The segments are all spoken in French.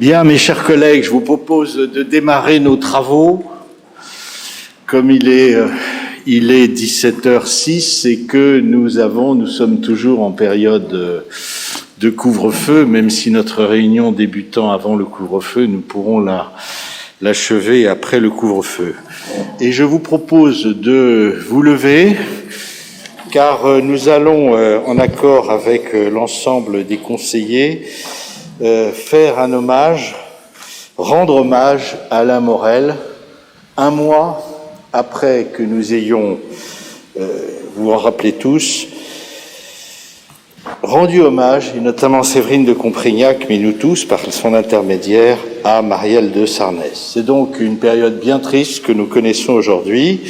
Bien, mes chers collègues, je vous propose de démarrer nos travaux. Comme il est 17h06 et que nous sommes toujours en période de couvre-feu, même si notre réunion débutant avant le couvre-feu, nous pourrons l'achever après le couvre-feu. Et je vous propose de vous lever, car nous allons, en accord avec l'ensemble des conseillers, faire un hommage, rendre hommage à Alain Morel, un mois après que nous ayons, vous en rappelez tous, rendu hommage, et notamment Séverine de Comprignac, mais nous tous, par son intermédiaire, à Marielle de Sarnez. C'est donc une période bien triste que nous connaissons aujourd'hui.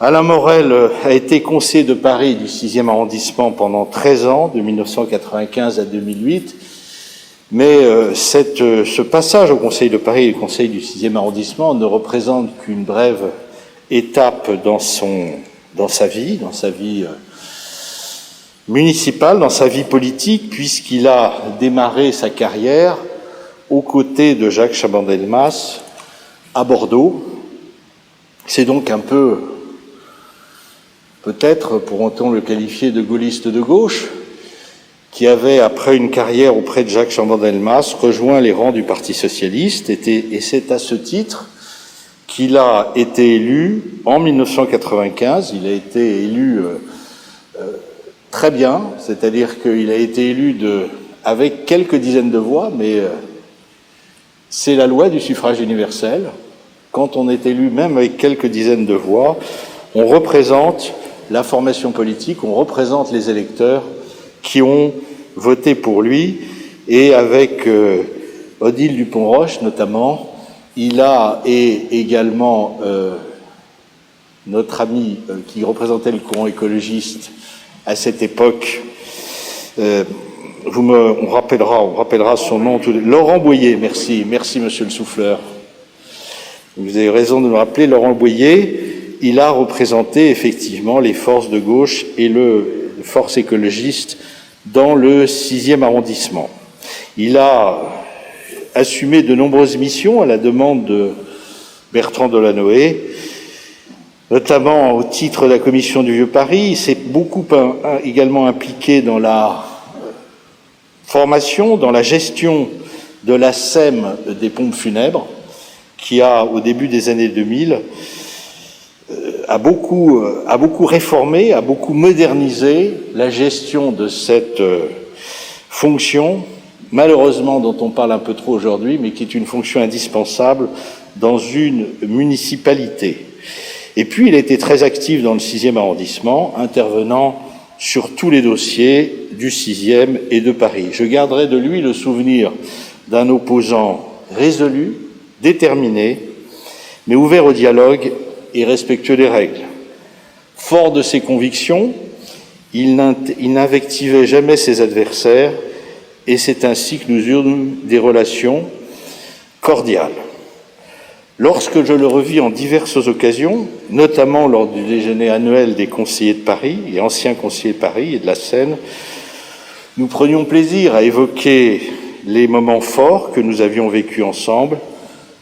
Alain Morel a été conseiller de Paris du 6e arrondissement pendant 13 ans, de 1995 à 2008. Mais ce passage au Conseil de Paris et au Conseil du 6e arrondissement ne représente qu'une brève étape dans sa vie municipale, dans sa vie politique, puisqu'il a démarré sa carrière aux côtés de Jacques Chaban-Delmas à Bordeaux. C'est donc un peu, peut-être pourront-on le qualifier de gaulliste de gauche, qui avait, après une carrière auprès de Jacques Chaban-Delmas, rejoint les rangs du Parti socialiste, et c'est à ce titre qu'il a été élu en 1995. Il a été élu très bien, c'est-à-dire qu'il a été élu avec quelques dizaines de voix, mais c'est la loi du suffrage universel. Quand on est élu, même avec quelques dizaines de voix, on représente la formation politique, on représente les électeurs qui ont voté pour lui, et avec Odile Dupont-Roche notamment, et également notre ami qui représentait le courant écologiste à cette époque, on rappellera son nom, Laurent Boyer, merci monsieur le souffleur. Vous avez raison de me rappeler, Laurent Boyer, il a représenté effectivement les forces de gauche et le force écologiste dans le 6e arrondissement. Il a assumé de nombreuses missions à la demande de Bertrand Delanoë, notamment au titre de la commission du Vieux-Paris. Il s'est beaucoup également impliqué dans la formation, dans la gestion de la SEM des pompes funèbres, qui au début des années 2000, a beaucoup réformé, a beaucoup modernisé la gestion de cette fonction, malheureusement dont on parle un peu trop aujourd'hui, mais qui est une fonction indispensable dans une municipalité. Et puis il a été très actif dans le 6e arrondissement, intervenant sur tous les dossiers du 6e et de Paris. Je garderai de lui le souvenir d'un opposant résolu, déterminé, mais ouvert au dialogue et respectueux des règles. Fort de ses convictions, il n'invectivait jamais ses adversaires, et c'est ainsi que nous eûmes des relations cordiales. Lorsque je le revis en diverses occasions, notamment lors du déjeuner annuel des conseillers de Paris et anciens conseillers de Paris et de la Seine, nous prenions plaisir à évoquer les moments forts que nous avions vécus ensemble.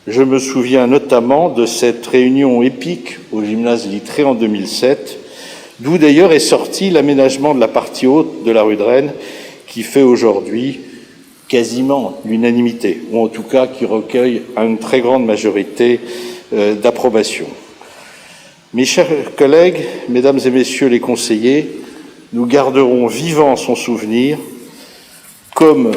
Je me souviens notamment de cette réunion épique au gymnase Littré en 2007, d'où d'ailleurs est sorti l'aménagement de la partie haute de la rue de Rennes, qui fait aujourd'hui quasiment l'unanimité, ou en tout cas qui recueille une très grande majorité d'approbation. Mes chers collègues, mesdames et messieurs les conseillers, nous garderons vivant son souvenir, comme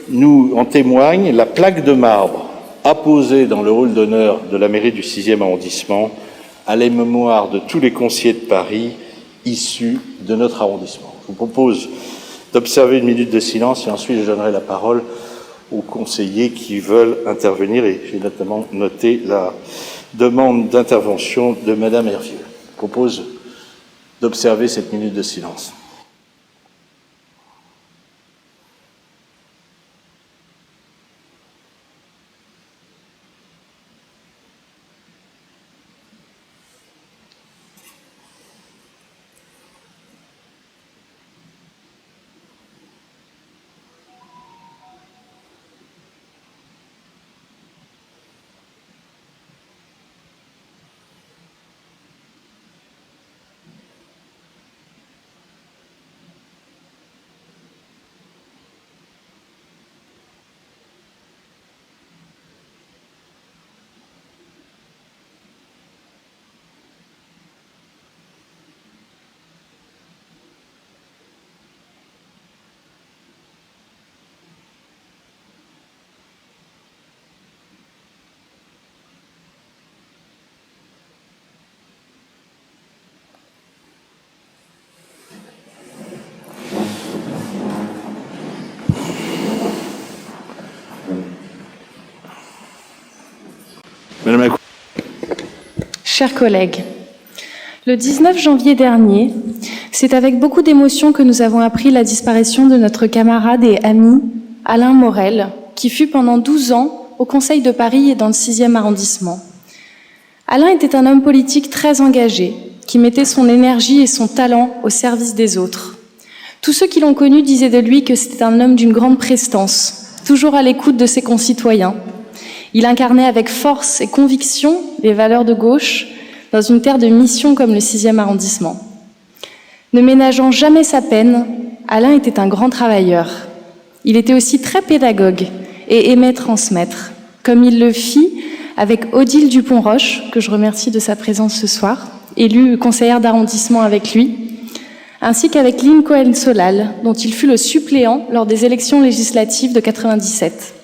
nous en témoigne la plaque de marbre apposée dans le hall d'honneur de la mairie du 6e arrondissement à la mémoire de tous les conseillers de Paris issus de notre arrondissement. Je vous propose d'observer une minute de silence et ensuite je donnerai la parole aux conseillers qui veulent intervenir, et j'ai notamment noté la demande d'intervention de Madame Hervieux. Je propose d'observer cette minute de silence. Madame la... Chers collègues, le 19 janvier dernier, c'est avec beaucoup d'émotion que nous avons appris la disparition de notre camarade et ami Alain Morel, qui fut pendant 12 ans au Conseil de Paris et dans le 6e arrondissement. Alain était un homme politique très engagé, qui mettait son énergie et son talent au service des autres. Tous ceux qui l'ont connu disaient de lui que c'était un homme d'une grande prestance, toujours à l'écoute de ses concitoyens. Il incarnait avec force et conviction les valeurs de gauche dans une terre de mission comme le 6e arrondissement. Ne ménageant jamais sa peine, Alain était un grand travailleur. Il était aussi très pédagogue et aimait transmettre, comme il le fit avec Odile Dupont-Roche, que je remercie de sa présence ce soir, élue conseillère d'arrondissement avec lui, ainsi qu'avec Lynn Cohen-Solal, dont il fut le suppléant lors des élections législatives de 1997.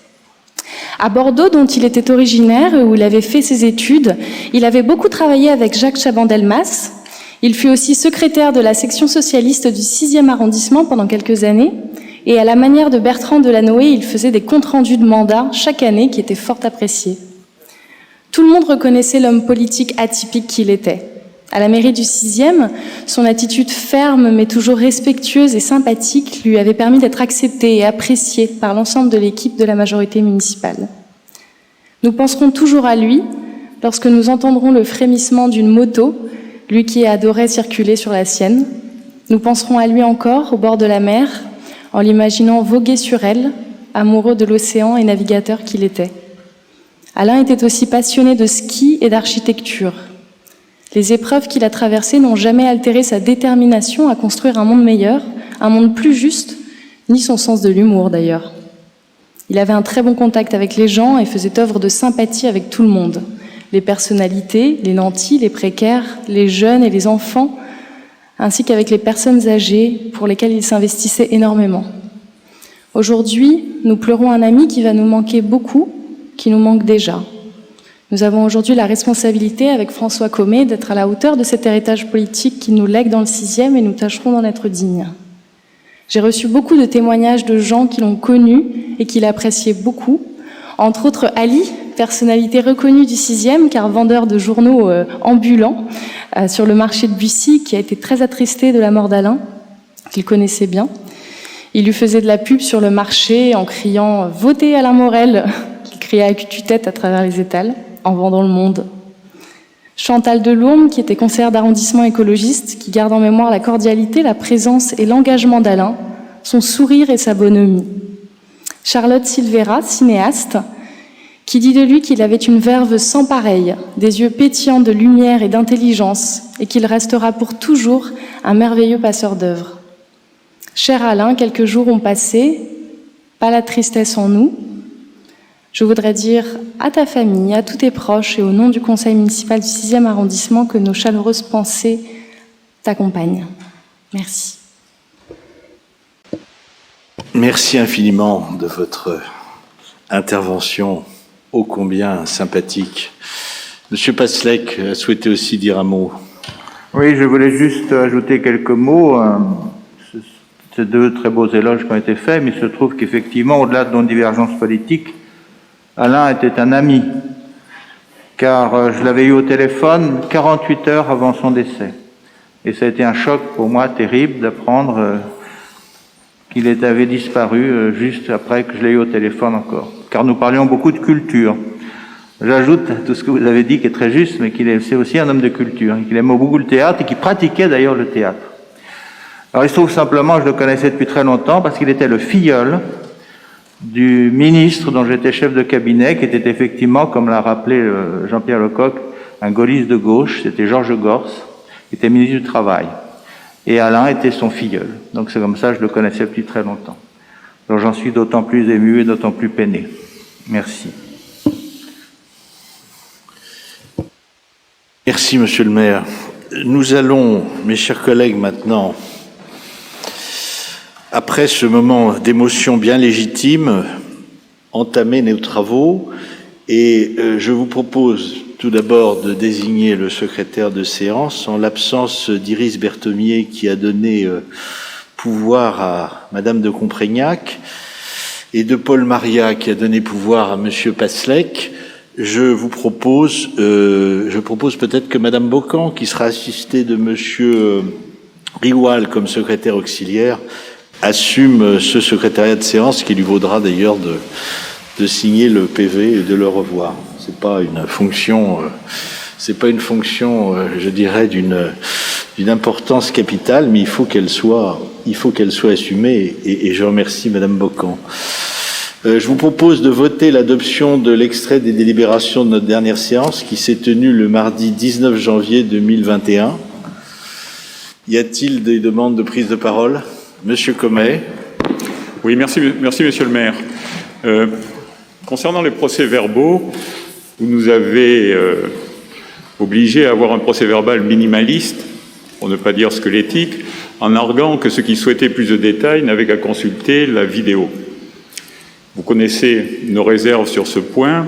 À Bordeaux, dont il était originaire, où il avait fait ses études, il avait beaucoup travaillé avec Jacques Chaban-Delmas. Il fut aussi secrétaire de la section socialiste du 6e arrondissement pendant quelques années, et à la manière de Bertrand Delanoë, il faisait des comptes rendus de mandat chaque année qui étaient fort appréciés. Tout le monde reconnaissait l'homme politique atypique qu'il était. À la mairie du 6e, son attitude ferme mais toujours respectueuse et sympathique lui avait permis d'être accepté et apprécié par l'ensemble de l'équipe de la majorité municipale. Nous penserons toujours à lui lorsque nous entendrons le frémissement d'une moto, lui qui adorait circuler sur la sienne. Nous penserons à lui encore au bord de la mer, en l'imaginant voguer sur elle, amoureux de l'océan et navigateur qu'il était. Alain était aussi passionné de ski et d'architecture. Les épreuves qu'il a traversées n'ont jamais altéré sa détermination à construire un monde meilleur, un monde plus juste, ni son sens de l'humour d'ailleurs. Il avait un très bon contact avec les gens et faisait œuvre de sympathie avec tout le monde. Les personnalités, les nantis, les précaires, les jeunes et les enfants, ainsi qu'avec les personnes âgées pour lesquelles il s'investissait énormément. Aujourd'hui, nous pleurons un ami qui va nous manquer beaucoup, qui nous manque déjà. Nous avons aujourd'hui la responsabilité, avec François Commet, d'être à la hauteur de cet héritage politique qu'il nous lègue dans le 6e et nous tâcherons d'en être dignes. J'ai reçu beaucoup de témoignages de gens qui l'ont connu et qui l'appréciaient beaucoup, entre autres Ali, personnalité reconnue du 6e, car vendeur de journaux ambulants sur le marché de Bussy, qui a été très attristé de la mort d'Alain, qu'il connaissait bien. Il lui faisait de la pub sur le marché en criant « Votez Alain Morel !» qu'il criait à tue-tête à travers les étals, en vendant le monde. Chantal Delourme, qui était conseillère d'arrondissement écologiste, qui garde en mémoire la cordialité, la présence et l'engagement d'Alain, son sourire et sa bonhomie. Charlotte Silvera, cinéaste, qui dit de lui qu'il avait une verve sans pareille, des yeux pétillants de lumière et d'intelligence, et qu'il restera pour toujours un merveilleux passeur d'œuvres. Cher Alain, quelques jours ont passé, pas la tristesse en nous. Je voudrais dire à ta famille, à tous tes proches et au nom du conseil municipal du 6e arrondissement que nos chaleureuses pensées t'accompagnent. Merci. Merci infiniment de votre intervention ô combien sympathique. Monsieur Passlec a souhaité aussi dire un mot. Oui, je voulais juste ajouter quelques mots. Ces deux très beaux éloges qui ont été faits, mais il se trouve qu'effectivement, au-delà de nos divergences politiques, Alain était un ami, car je l'avais eu au téléphone 48 heures avant son décès. Et ça a été un choc pour moi terrible d'apprendre qu'il avait disparu juste après que je l'ai eu au téléphone encore. Car nous parlions beaucoup de culture. J'ajoute tout ce que vous avez dit qui est très juste, mais c'est aussi un homme de culture, qu'il aimait beaucoup le théâtre et qui pratiquait d'ailleurs le théâtre. Alors il se trouve simplement, je le connaissais depuis très longtemps, parce qu'il était le filleul du ministre dont j'étais chef de cabinet, qui était effectivement, comme l'a rappelé Jean-Pierre Lecoq, un gaulliste de gauche, c'était Georges Gors, qui était ministre du Travail. Et Alain était son filleul. Donc c'est comme ça que je le connaissais depuis très longtemps. Donc j'en suis d'autant plus ému et d'autant plus peiné. Merci. Merci, monsieur le maire. Nous allons, mes chers collègues, maintenant, après ce moment d'émotion bien légitime, entamer nos travaux. Et je vous propose tout d'abord de désigner le secrétaire de séance en l'absence d'Iris Berthomier qui a donné pouvoir à Madame de Comprégnac et de Paul Maria qui a donné pouvoir à Monsieur Passlec. je propose peut-être que Madame Bocan, qui sera assistée de Monsieur Rioual comme secrétaire auxiliaire, assume ce secrétariat de séance qui lui vaudra d'ailleurs de signer le PV et de le revoir. C'est pas une fonction, je dirais, d'une importance capitale, mais il faut qu'elle soit assumée, et je remercie Madame Bocan. Je vous propose de voter l'adoption de l'extrait des délibérations de notre dernière séance qui s'est tenue le mardi 19 janvier 2021. Y a-t-il des demandes de prise de parole? Monsieur Comet. Oui, merci Monsieur le maire. Concernant les procès-verbaux, vous nous avez obligés à avoir un procès-verbal minimaliste, pour ne pas dire squelettique, en arguant que ceux qui souhaitaient plus de détails n'avaient qu'à consulter la vidéo. Vous connaissez nos réserves sur ce point,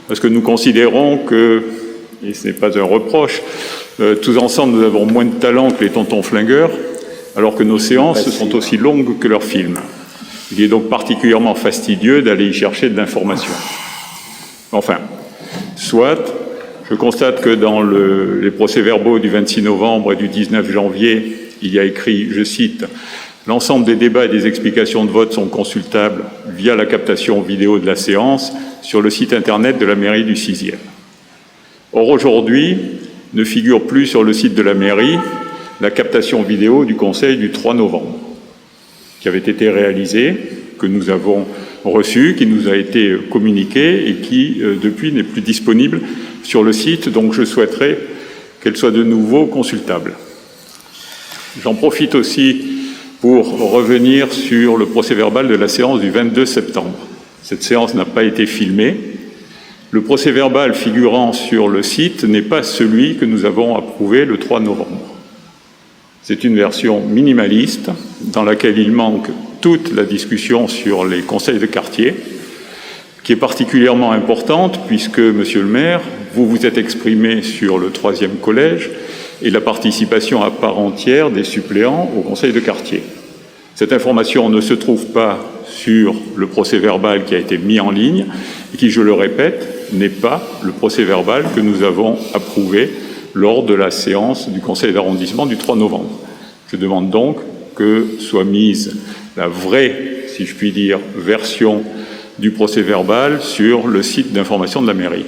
parce que nous considérons que, et ce n'est pas un reproche, tous ensemble nous avons moins de talent que les tontons flingueurs, alors que nos séances sont aussi longues que leurs films. Il est donc particulièrement fastidieux d'aller y chercher de l'information. Enfin, soit, je constate que dans les procès-verbaux du 26 novembre et du 19 janvier, il y a écrit, je cite, « L'ensemble des débats et des explications de vote sont consultables via la captation vidéo de la séance sur le site internet de la mairie du 6e. » Or, aujourd'hui, ne figure plus sur le site de la mairie la captation vidéo du Conseil du 3 novembre, qui avait été réalisée, que nous avons reçue, qui nous a été communiquée et qui, depuis, n'est plus disponible sur le site, donc je souhaiterais qu'elle soit de nouveau consultable. J'en profite aussi pour revenir sur le procès-verbal de la séance du 22 septembre. Cette séance n'a pas été filmée. Le procès-verbal figurant sur le site n'est pas celui que nous avons approuvé le 3 novembre. C'est une version minimaliste dans laquelle il manque toute la discussion sur les conseils de quartier, qui est particulièrement importante puisque, Monsieur le maire, vous vous êtes exprimé sur le 3e collège et la participation à part entière des suppléants au conseil de quartier. Cette information ne se trouve pas sur le procès-verbal qui a été mis en ligne et qui, je le répète, n'est pas le procès-verbal que nous avons approuvé lors de la séance du conseil d'arrondissement du 3 novembre. Je demande donc que soit mise la vraie, si je puis dire, version du procès-verbal sur le site d'information de la mairie.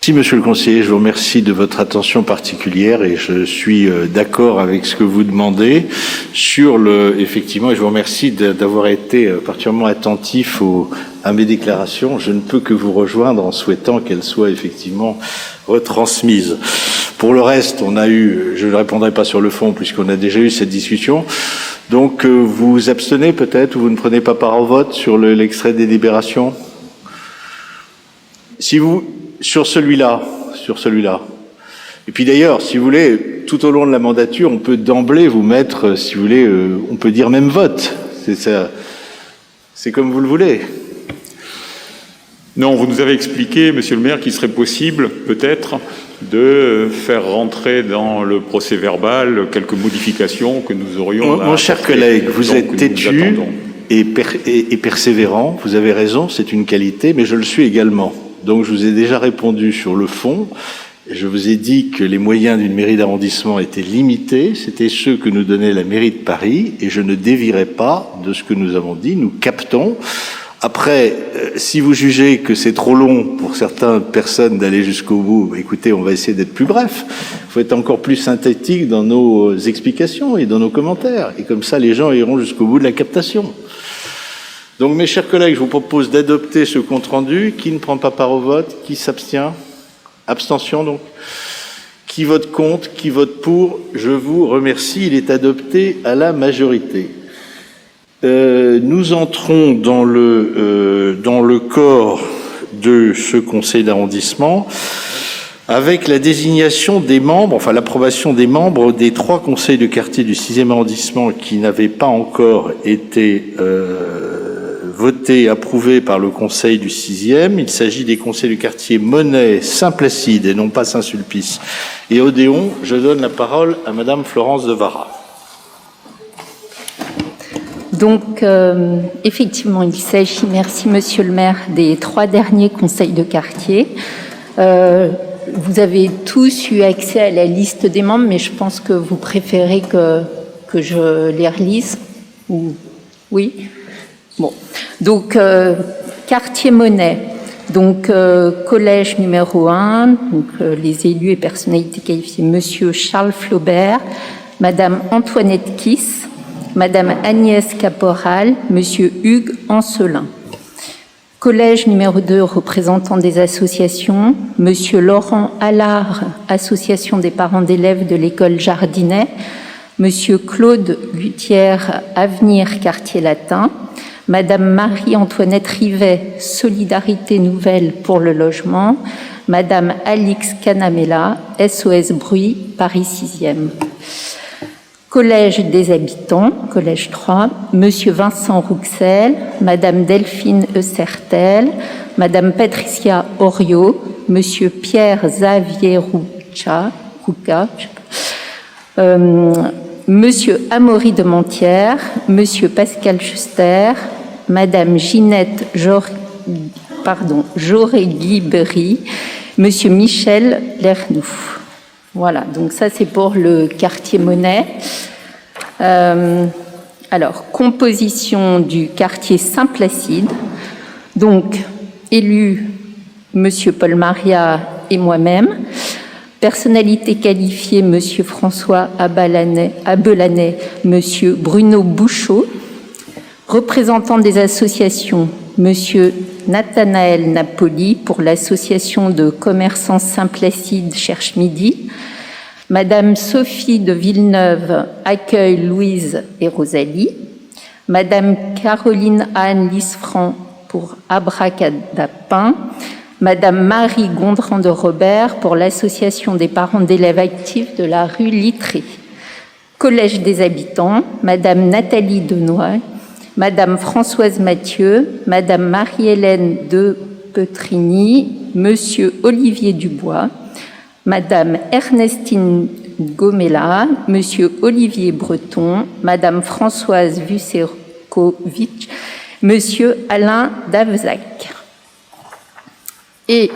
Merci, Monsieur le conseiller. Je vous remercie de votre attention particulière et je suis d'accord avec ce que vous demandez effectivement, et je vous remercie d'avoir été particulièrement attentif à mes déclarations. Je ne peux que vous rejoindre en souhaitant qu'elles soient effectivement retransmises. Pour le reste, je ne répondrai pas sur le fond puisqu'on a déjà eu cette discussion. Donc, vous abstenez peut-être ou vous ne prenez pas part au vote sur l'extrait des délibérations? Sur celui-là. Et puis d'ailleurs, si vous voulez, tout au long de la mandature, on peut d'emblée vous mettre, si vous voulez, on peut dire même vote. C'est comme vous le voulez. Non, vous nous avez expliqué, Monsieur le maire, qu'il serait possible, peut-être, de faire rentrer dans le procès-verbal quelques modifications que nous aurions à... Mon cher collègue, vous êtes têtu et persévérant, vous avez raison, c'est une qualité, mais je le suis également. Donc je vous ai déjà répondu sur le fond. Je vous ai dit que les moyens d'une mairie d'arrondissement étaient limités. C'était ceux que nous donnait la mairie de Paris et je ne dévierai pas de ce que nous avons dit. Nous captons. Après, si vous jugez que c'est trop long pour certaines personnes d'aller jusqu'au bout, écoutez, on va essayer d'être plus bref. Il faut être encore plus synthétique dans nos explications et dans nos commentaires. Et comme ça, les gens iront jusqu'au bout de la captation. Donc, mes chers collègues, je vous propose d'adopter ce compte-rendu. Qui ne prend pas part au vote? Qui s'abstient? Abstention, donc. Qui vote contre? Qui vote pour? Je vous remercie. Il est adopté à la majorité. Nous entrons dans le corps de ce conseil d'arrondissement avec la désignation des membres, enfin l'approbation des membres des 3 conseils de quartier du 6e arrondissement qui n'avaient pas encore été voté et approuvé par le conseil du 6e. Il s'agit des conseils du quartier Monet, Saint-Placide et non pas Saint-Sulpice et Odéon. Je donne la parole à Madame Florence de Vara. Donc, effectivement, il s'agit, merci Monsieur le maire, des 3 derniers conseils de quartier. Vous avez tous eu accès à la liste des membres, mais je pense que vous préférez que je les relise. Oui. Bon. Donc, quartier Monet. Donc, collège numéro 1, donc, les élus et personnalités qualifiées, Monsieur Charles Flaubert, Madame Antoinette Kiss, Madame Agnès Caporal, Monsieur Hugues Ancelin. Collège numéro 2, représentant des associations, Monsieur Laurent Allard, Association des parents d'élèves de l'école Jardinet, Monsieur Claude Gutière, Avenir Quartier Latin, Madame Marie-Antoinette Rivet, Solidarité Nouvelle pour le logement, Madame Alix Canamella, SOS Bruit, Paris 6e. Collège des habitants, collège 3, Monsieur Vincent Rouxel, Madame Delphine Eussertel, Madame Patricia Oriot, Monsieur Pierre Xavier Rouca, Monsieur Amaury de Montière, Monsieur Pascal Juster, Madame Ginette Jorégui-Berry, Monsieur Michel Lernoux. Voilà, donc ça c'est pour le quartier Monet. Alors, composition du quartier Saint-Placide. Donc, élu Monsieur Paul Maria et moi-même. Personnalité qualifiée, Monsieur François Abelanet, Monsieur Bruno Bouchot. Représentant des associations, Monsieur Nathanaël Napoli pour l'association de commerçants Saint-Placide Cherche Midi. Madame Sophie de Villeneuve accueille Louise et Rosalie. Madame Caroline Anne Lisfranc pour Abracadapin. Madame Marie Gondran de Robert pour l'association des parents d'élèves actifs de la rue Littré. Collège des habitants, Madame Nathalie Denoy, Madame Françoise Mathieu, Madame Marie-Hélène de Petrini, Monsieur Olivier Dubois, Madame Ernestine Gomella, Monsieur Olivier Breton, Madame Françoise Vucekovic, Monsieur Alain Davzac. Et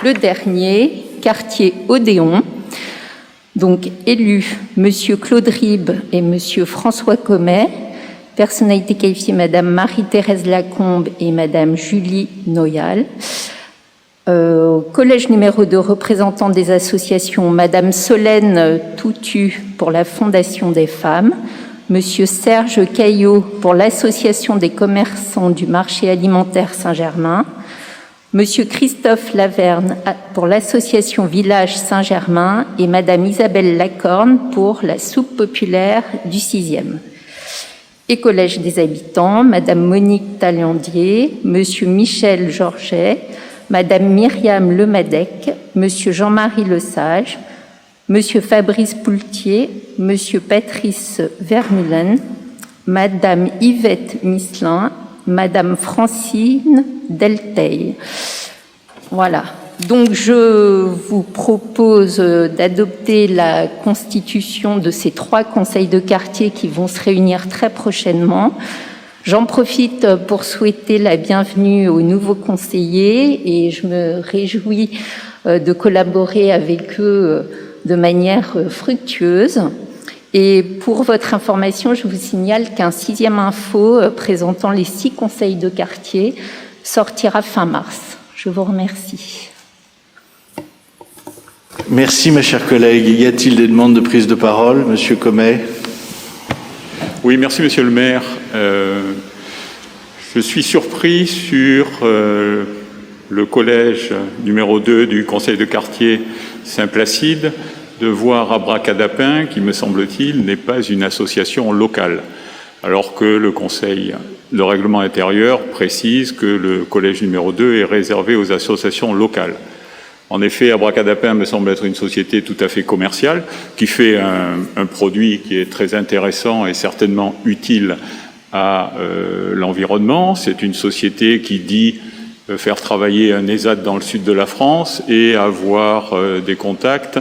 le dernier, quartier Odéon, donc élu Monsieur Claude Ribes et Monsieur François Comet, personnalité qualifiée Madame Marie-Thérèse Lacombe et Madame Julie Noyal. Collège numéro 2, représentant des associations, Madame Solène Toutu pour la Fondation des femmes, Monsieur Serge Caillot pour l'Association des commerçants du marché alimentaire Saint-Germain, Monsieur Christophe Laverne pour l'association Village Saint-Germain et Madame Isabelle Lacorne pour la soupe populaire du 6e. Et collège des habitants, Madame Monique Taillandier, Monsieur Michel Georget, Madame Myriam Lemadec, Monsieur Jean-Marie Lesage, Monsieur Fabrice Poultier, Monsieur Patrice Vermeulen, Madame Yvette Misselin, Madame Francine Delteil. Voilà. Donc, je vous propose d'adopter la constitution de ces 3 conseils de quartier qui vont se réunir très prochainement. J'en profite pour souhaiter la bienvenue aux nouveaux conseillers et je me réjouis de collaborer avec eux de manière fructueuse. Et pour votre information, je vous signale qu'un 6e info présentant les 6 conseils de quartier sortira fin mars. Je vous remercie. Merci, mes chers collègues. Y a-t-il des demandes de prise de parole? Monsieur Comet. Oui, merci, monsieur le maire. Je suis surpris sur le collège numéro 2 du conseil de quartier Saint-Placide de voir Abracadapin, qui, me semble-t-il, n'est pas une association locale, alors que le règlement intérieur précise que le collège numéro 2 est réservé aux associations locales. En effet, Abracadapin me semble être une société tout à fait commerciale, qui fait un produit qui est très intéressant et certainement utile à l'environnement. C'est une société qui dit faire travailler un ESAT dans le sud de la France et avoir des contacts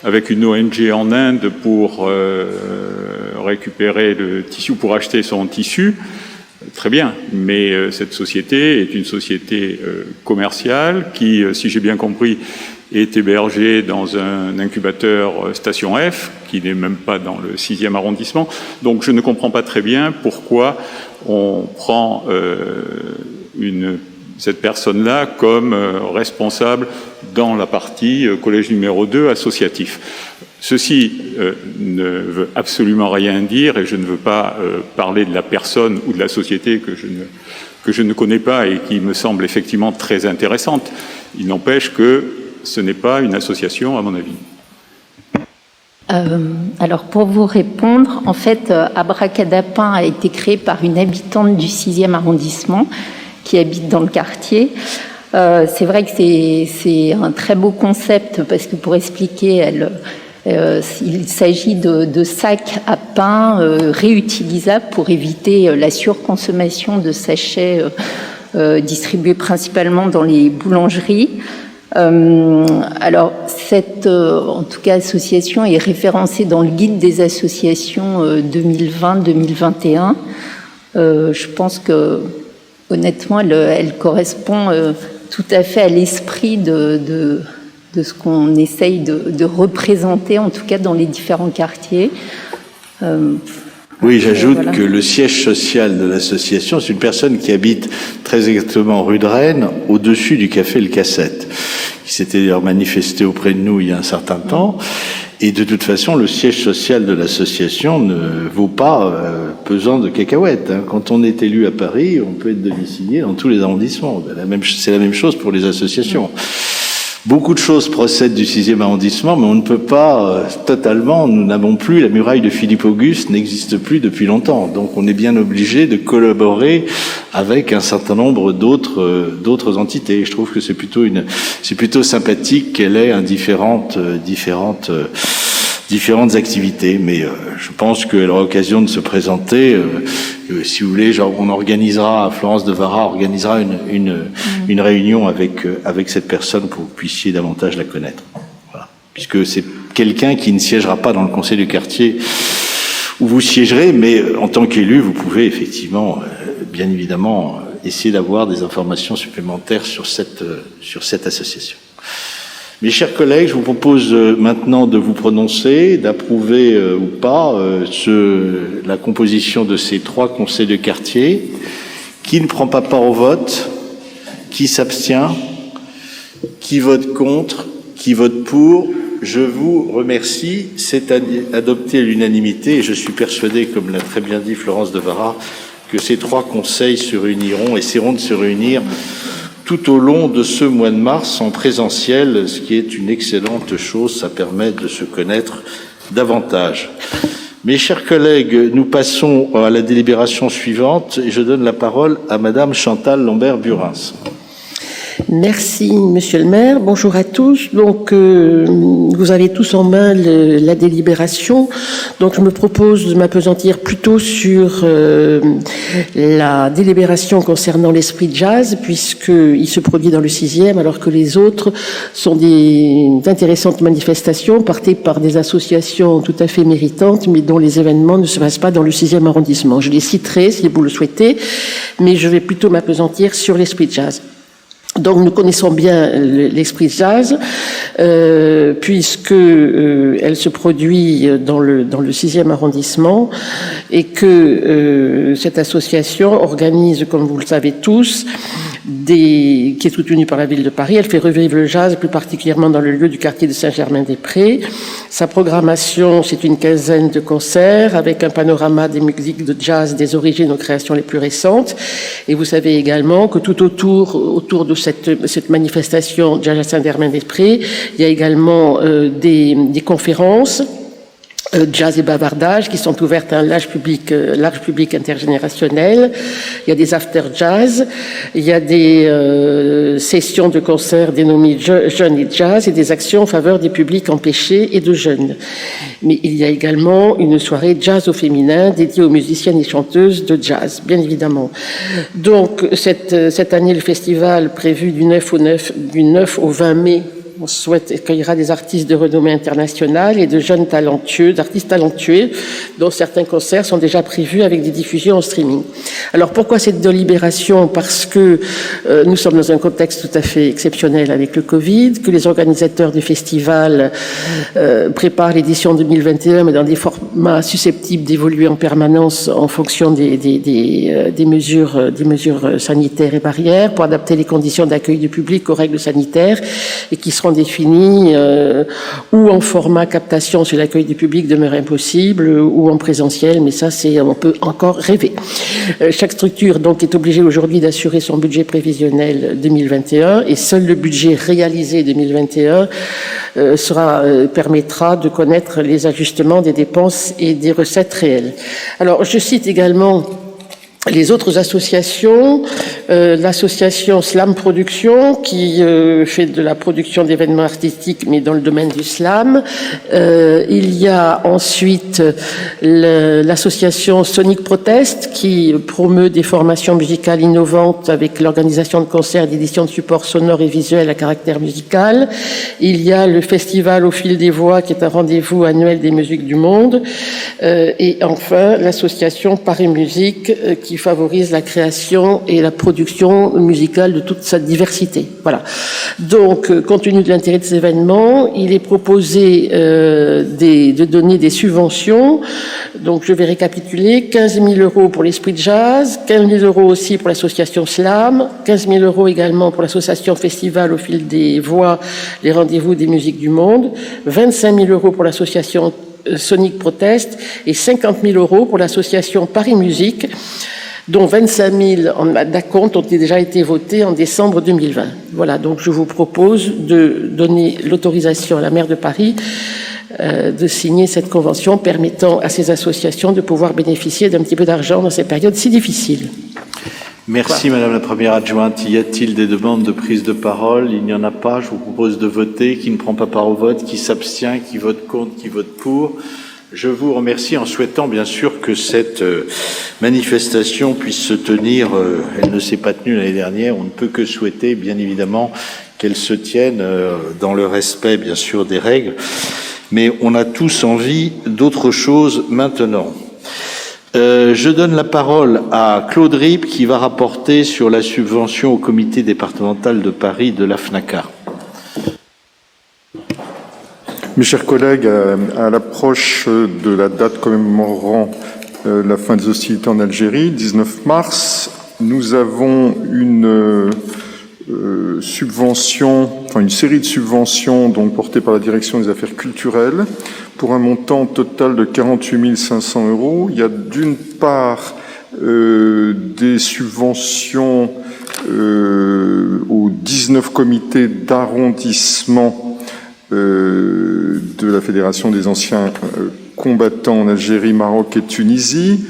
avec une ONG en Inde pour récupérer le tissu, pour acheter son tissu. très bien, mais cette société est une société commerciale qui, si j'ai bien compris, est hébergée dans un incubateur Station F, qui n'est même pas dans le 6e arrondissement. Donc je ne comprends pas très bien pourquoi on prend cette personne-là comme responsable dans la partie collège numéro 2 associatif. Ceci ne veut absolument rien dire, et je ne veux pas parler de la personne ou de la société que je ne connais pas et qui me semble effectivement très intéressante. Il n'empêche que ce n'est pas une association, à mon avis. Alors, pour vous répondre, en fait, Abracadapin a été créé par une habitante du 6e arrondissement qui habite dans le quartier. C'est vrai que c'est un très beau concept parce que, pour expliquer, il s'agit de sacs à pain réutilisables pour éviter la surconsommation de sachets distribués principalement dans les boulangeries. Alors, cette, en tout cas, association est référencée dans le guide des associations 2020-2021. Je pense que, honnêtement, elle correspond tout à fait à l'esprit de ce qu'on essaye de représenter, en tout cas dans les différents quartiers. Oui, j'ajoute que le siège social de l'association, c'est une personne qui habite très exactement rue de Rennes, au-dessus du café Le Cassette, qui s'était d'ailleurs manifesté auprès de nous il y a un certain temps. Et de toute façon, le siège social de l'association ne vaut pas pesant de cacahuètes. Quand on est élu à Paris, on peut être domicilié dans tous les arrondissements. C'est la même chose pour les associations. Beaucoup de choses procèdent du 6e arrondissement, mais on ne peut pas totalement, nous n'avons plus, la muraille de Philippe Auguste n'existe plus depuis longtemps. Donc on est bien obligé de collaborer avec un certain nombre d'autres entités. Je trouve que c'est plutôt sympathique qu'elle ait différentes activités, mais je pense qu'elle aura l'occasion de se présenter. Si vous voulez, Florence de Vara organisera une réunion avec cette personne pour que vous puissiez davantage la connaître. Voilà. Puisque c'est quelqu'un qui ne siégera pas dans le conseil du quartier où vous siégerez, mais en tant qu'élu, vous pouvez effectivement, bien évidemment, essayer d'avoir des informations supplémentaires sur cette association. Mes chers collègues, je vous propose maintenant de vous prononcer, d'approuver ou pas la composition de ces 3 conseils de quartier. Qui ne prend pas part au vote? Qui s'abstient? Qui vote contre? Qui vote pour? Je vous remercie. C'est adopté à l'unanimité et je suis persuadé, comme l'a très bien dit Florence de Vara, que ces 3 conseils essaieront de se réunir tout au long de ce mois de mars en présentiel, ce qui est une excellente chose, ça permet de se connaître davantage. Mes chers collègues, nous passons à la délibération suivante et je donne la parole à Madame Chantal Lambert-Burins. Merci, Monsieur le maire. Bonjour à tous. Donc, vous avez tous en main la délibération. Donc, je me propose de m'appesantir plutôt sur la délibération concernant l'esprit jazz, puisqu'il se produit dans le 6e, alors que les autres sont d'intéressantes manifestations portées par des associations tout à fait méritantes, mais dont les événements ne se passent pas dans le 6e arrondissement. Je les citerai si vous le souhaitez, mais je vais plutôt m'appesantir sur l'esprit jazz. Donc nous connaissons bien l'esprit jazz, puisque elle se produit dans le 6e arrondissement et que cette association organise, comme vous le savez tous, qui est soutenue par la ville de Paris. Elle fait revivre le jazz, plus particulièrement dans le lieu du quartier de Saint-Germain-des-Prés. Sa programmation, c'est une quinzaine de concerts avec un panorama des musiques de jazz des origines aux créations les plus récentes. Et vous savez également que tout autour de cette manifestation Jazz à Saint-Germain-des-Prés, il y a également des conférences jazz et bavardage qui sont ouvertes à un large public intergénérationnel. Il y a des after jazz, il y a des sessions de concerts dénommées jeunes et jazz et des actions en faveur des publics empêchés et de jeunes. Mais il y a également une soirée jazz au féminin dédiée aux musiciennes et chanteuses de jazz, bien évidemment. Donc cette année, le festival prévu du 9 au 20 mai accueillera des artistes de renommée internationale et de jeunes talentueux, d'artistes talentueux, dont certains concerts sont déjà prévus avec des diffusions en streaming. Alors pourquoi cette délibération? Parce que nous sommes dans un contexte tout à fait exceptionnel avec le Covid, que les organisateurs du festival préparent l'édition 2021, mais dans des formats susceptibles d'évoluer en permanence en fonction des mesures sanitaires et barrières pour adapter les conditions d'accueil du public aux règles sanitaires et qui seront définies ou en format captation si l'accueil du public demeure impossible ou en présentiel, mais ça on peut encore rêver. Chaque structure donc est obligée aujourd'hui d'assurer son budget prévisionnel 2021 et seul le budget réalisé 2021 permettra de connaître les ajustements des dépenses et des recettes réelles. Alors je cite également les autres associations, l'association Slam Production qui fait de la production d'événements artistiques mais dans le domaine du slam. Il y a ensuite l'association Sonic Protest qui promeut des formations musicales innovantes avec l'organisation de concerts et d'éditions de supports sonores et visuels à caractère musical. Il y a le festival Au fil des voix qui est un rendez-vous annuel des musiques du monde. Et enfin l'association Paris Musique qui favorise la création et la production musicale de toute sa diversité. Voilà. Donc, compte tenu de l'intérêt de ces événements, il est proposé de donner des subventions. Donc, je vais récapituler. 15 000 € pour l'Esprit de Jazz, 15 000 € aussi pour l'association Slam, 15 000 € également pour l'association Festival Au fil des voix, les rendez-vous des musiques du monde, 25 000 € pour l'association Sonic Protest et 50 000 € pour l'association Paris Musique, dont 25 000 en d'acompte ont déjà été votés en décembre 2020. Voilà, donc je vous propose de donner l'autorisation à la maire de Paris de signer cette convention permettant à ces associations de pouvoir bénéficier d'un petit peu d'argent dans ces périodes si difficiles. Merci Madame la Première Adjointe. Y a-t-il des demandes de prise de parole? Il n'y en a pas. Je vous propose de voter. Qui ne prend pas part au vote? Qui s'abstient? Qui vote contre? Qui vote pour? Je vous remercie en souhaitant bien sûr que cette manifestation puisse se tenir. Elle ne s'est pas tenue l'année dernière. On ne peut que souhaiter bien évidemment qu'elle se tienne dans le respect bien sûr des règles. Mais on a tous envie d'autre chose maintenant. Je donne la parole à Claude Rip qui va rapporter sur la subvention au comité départemental de Paris de la FNACA. Mes chers collègues, à l'approche de la date commémorant la fin des hostilités en Algérie, 19 mars, nous avons une une série de subventions donc portées par la Direction des Affaires culturelles pour un montant total de 48 500 €. Il y a d'une part des subventions aux 19 comités d'arrondissement de la Fédération des anciens combattants en Algérie, Maroc et Tunisie.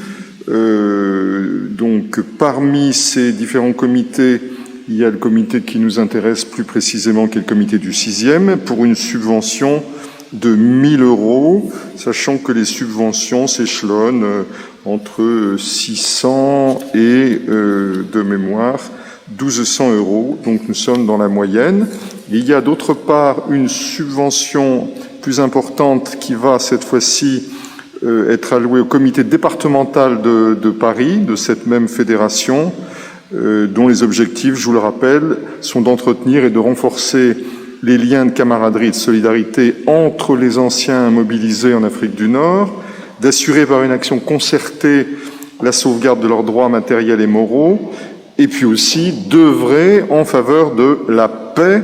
Donc, parmi ces différents comités, il y a le comité qui nous intéresse plus précisément, qui est le comité du 6e, pour une subvention de 1 000 €, sachant que les subventions s'échelonnent entre 600 et, de mémoire, 1 200 €. Donc, nous sommes dans la moyenne. Et il y a d'autre part une subvention plus importante qui va cette fois-ci être allouée au comité départemental de Paris, de cette même fédération, dont les objectifs, je vous le rappelle, sont d'entretenir et de renforcer les liens de camaraderie et de solidarité entre les anciens mobilisés en Afrique du Nord, d'assurer par une action concertée la sauvegarde de leurs droits matériels et moraux, et puis aussi d'œuvrer en faveur de la paix,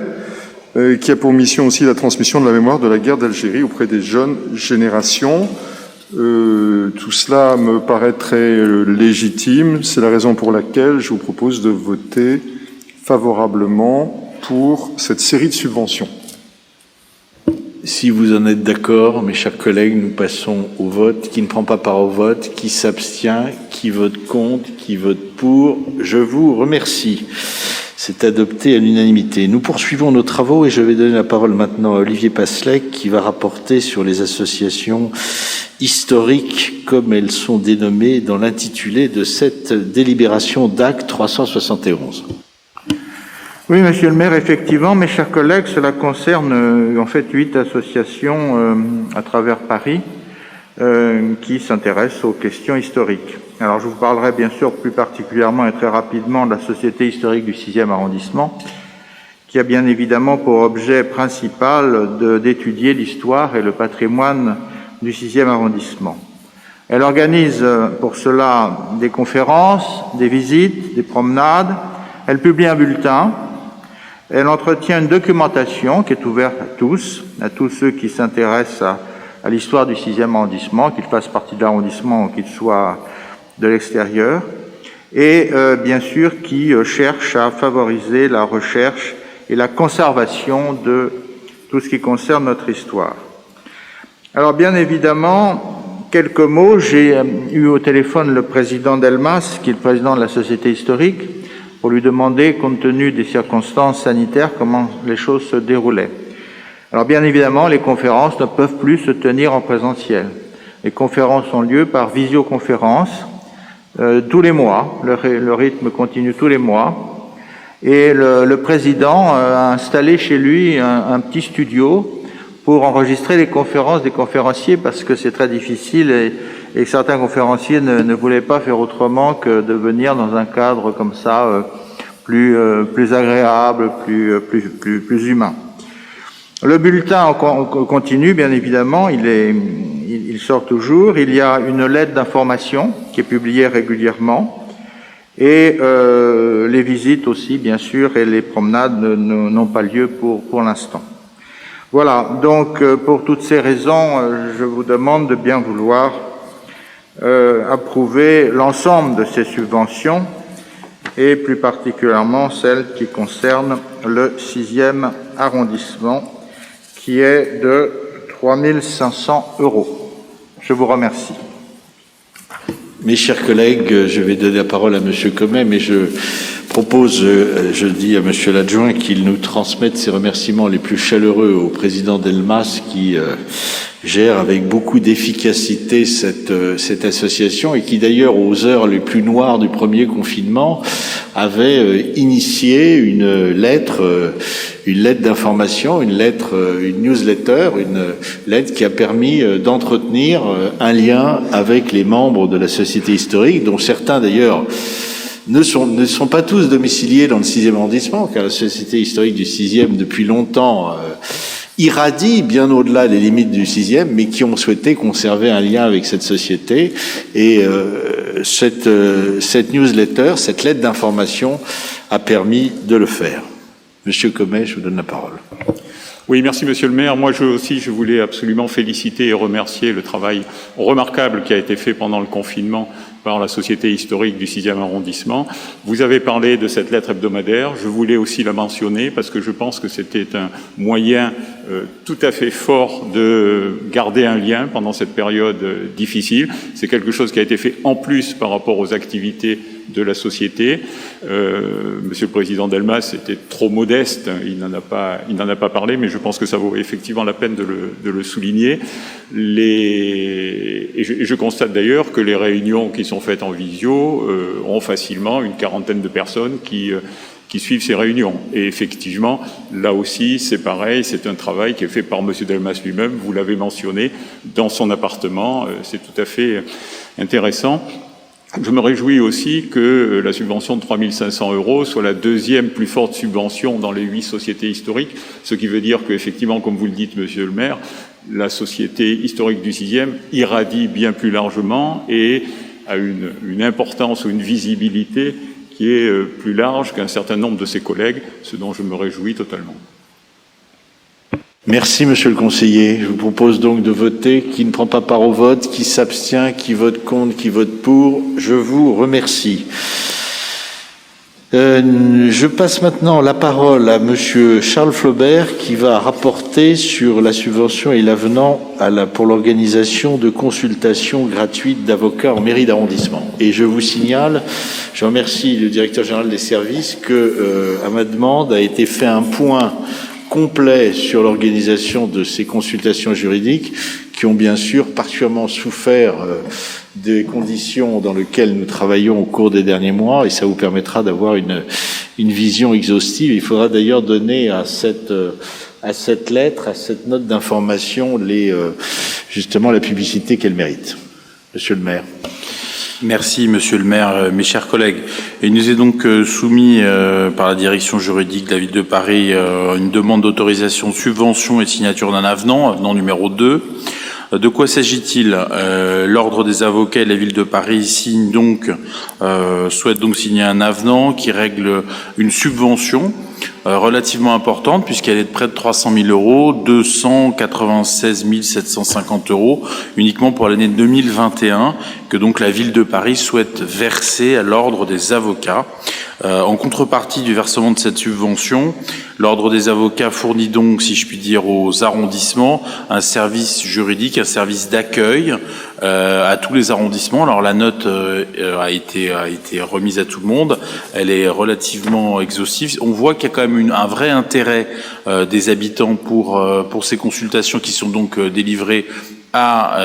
qui a pour mission aussi la transmission de la mémoire de la guerre d'Algérie auprès des jeunes générations. Tout cela me paraît très légitime. C'est la raison pour laquelle je vous propose de voter favorablement pour cette série de subventions. Si vous en êtes d'accord, mes chers collègues, nous passons au vote. Qui ne prend pas part au vote? Qui s'abstient? Qui vote contre? Qui vote pour? Je vous remercie. C'est adopté à l'unanimité. Nous poursuivons nos travaux et je vais donner la parole maintenant à Olivier Passlec qui va rapporter sur les associations historiques comme elles sont dénommées dans l'intitulé de cette délibération d'acte 371. Oui, Monsieur le maire, effectivement, mes chers collègues, cela concerne en fait 8 associations à travers Paris qui s'intéressent aux questions historiques. Alors, je vous parlerai bien sûr plus particulièrement et très rapidement de la Société historique du 6e arrondissement, qui a bien évidemment pour objet principal d'étudier l'histoire et le patrimoine du 6e arrondissement. Elle organise pour cela des conférences, des visites, des promenades. Elle publie un bulletin. Elle entretient une documentation qui est ouverte à tous ceux qui s'intéressent à l'histoire du 6e arrondissement, qu'ils fassent partie de l'arrondissement ou qu'ils soient de l'extérieur, et bien sûr qui cherchent à favoriser la recherche et la conservation de tout ce qui concerne notre histoire. Alors bien évidemment, quelques mots. J'ai eu au téléphone le président Delmas, qui est le président de la Société historique, pour lui demander, compte tenu des circonstances sanitaires, comment les choses se déroulaient. Alors bien évidemment, les conférences ne peuvent plus se tenir en présentiel. Les conférences ont lieu par visioconférence tous les mois. Le rythme continue tous les mois. Et le président a installé chez lui un petit studio pour enregistrer les conférences des conférenciers, parce que c'est très difficile et certains conférenciers ne voulaient pas faire autrement que de venir dans un cadre comme ça, plus agréable, plus humain. Le bulletin continue, bien évidemment, il sort toujours. Il y a une lettre d'information qui est publiée régulièrement, et les visites aussi, bien sûr, et les promenades n'ont pas lieu pour l'instant. Voilà, donc pour toutes ces raisons, je vous demande de bien vouloir approuver l'ensemble de ces subventions, et plus particulièrement celles qui concernent le 6e arrondissement, qui est de 3 500 €. Je vous remercie. Mes chers collègues, je vais donner la parole à Monsieur Comet, mais je propose, je dis à Monsieur l'adjoint qu'il nous transmette ses remerciements les plus chaleureux au président Delmas, qui gère avec beaucoup d'efficacité cette association, et qui d'ailleurs, aux heures les plus noires du premier confinement, avait initié une lettre d'information, une newsletter, une lettre qui a permis d'entretenir un lien avec les membres de la Société historique, dont certains d'ailleurs ne sont pas tous domiciliés dans le 6e arrondissement, car la Société historique du 6e, depuis longtemps, irradie bien au-delà des limites du 6e, mais qui ont souhaité conserver un lien avec cette société. Et cette newsletter, cette lettre d'information a permis de le faire. Monsieur Comet, je vous donne la parole. Oui, merci Monsieur le maire. Moi je voulais absolument féliciter et remercier le travail remarquable qui a été fait pendant le confinement par la Société historique du 6e arrondissement. Vous avez parlé de cette lettre hebdomadaire. Je voulais aussi la mentionner parce que je pense que c'était un moyen tout à fait fort de garder un lien pendant cette période difficile. C'est quelque chose qui a été fait en plus par rapport aux activités de la société. Monsieur le Président Delmas était trop modeste, il n'en a pas parlé, mais je pense que ça vaut effectivement la peine de le souligner. Et je constate d'ailleurs que les réunions qui sont faites en visio ont facilement une quarantaine de personnes qui suivent ces réunions. Et effectivement, là aussi, c'est pareil, c'est un travail qui est fait par Monsieur Delmas lui-même, vous l'avez mentionné, dans son appartement, c'est tout à fait intéressant. Je me réjouis aussi que la subvention de 3 500 € soit la deuxième plus forte subvention dans les 8 sociétés historiques, ce qui veut dire qu'effectivement, comme vous le dites, Monsieur le maire, la Société historique du 6e irradie bien plus largement et a une importance ou une visibilité qui est plus large qu'un certain nombre de ses collègues, ce dont je me réjouis totalement. Merci, monsieur le conseiller. Je vous propose donc de voter. Qui ne prend pas part au vote, qui s'abstient, qui vote contre, qui vote pour. Je vous remercie. Je passe maintenant la parole à monsieur Charles Flaubert, qui va rapporter sur la subvention et l'avenant pour l'organisation de consultations gratuites d'avocats en mairie d'arrondissement. Et je vous signale, je remercie le directeur général des services, que à ma demande a été fait un point complet sur l'organisation de ces consultations juridiques qui ont bien sûr particulièrement souffert des conditions dans lesquelles nous travaillons au cours des derniers mois, et ça vous permettra d'avoir une vision exhaustive. Il faudra d'ailleurs donner à cette lettre, à cette note d'information, justement la publicité qu'elle mérite. Monsieur le maire. Merci, monsieur le maire, mes chers collègues. Il nous est donc soumis par la direction juridique de la ville de Paris une demande d'autorisation de subvention et de signature d'un avenant numéro 2. De quoi s'agit-il? L'ordre des avocats et la ville de Paris souhaite donc signer un avenant qui règle une subvention relativement importante, puisqu'elle est de près de 300 000 euros, 296 750 euros uniquement pour l'année 2021, que donc la ville de Paris souhaite verser à l'ordre des avocats. En contrepartie du versement de cette subvention, l'ordre des avocats fournit donc, si je puis dire, aux arrondissements un service juridique, un service d'accueil à tous les arrondissements. Alors la note a été remise à tout le monde, elle est relativement exhaustive. On voit qu'il y a quand même un vrai intérêt des habitants pour ces consultations qui sont donc délivrées à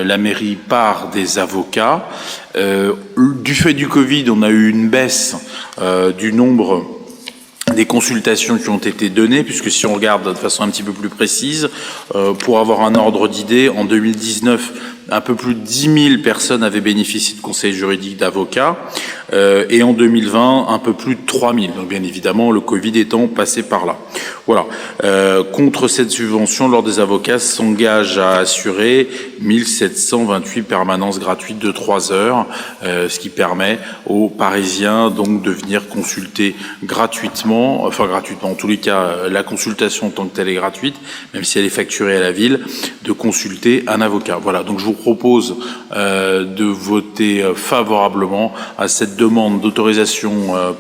la mairie par des avocats. Du fait du Covid, on a eu une baisse du nombre des consultations qui ont été données, puisque si on regarde de façon un petit peu plus précise, pour avoir un ordre d'idée, en 2019, un peu plus de 10 000 personnes avaient bénéficié de conseils juridiques d'avocats, et en 2020, un peu plus de 3 000. Donc bien évidemment, le Covid étant passé par là. Voilà. Contre cette subvention, l'ordre des avocats s'engage à assurer 1728 permanences gratuites de 3 heures, ce qui permet aux Parisiens donc de venir consulter gratuitement, en tous les cas, la consultation en tant que telle est gratuite, même si elle est facturée à la ville, de consulter un avocat. Voilà. Donc je vous propose de voter favorablement à cette demande d'autorisation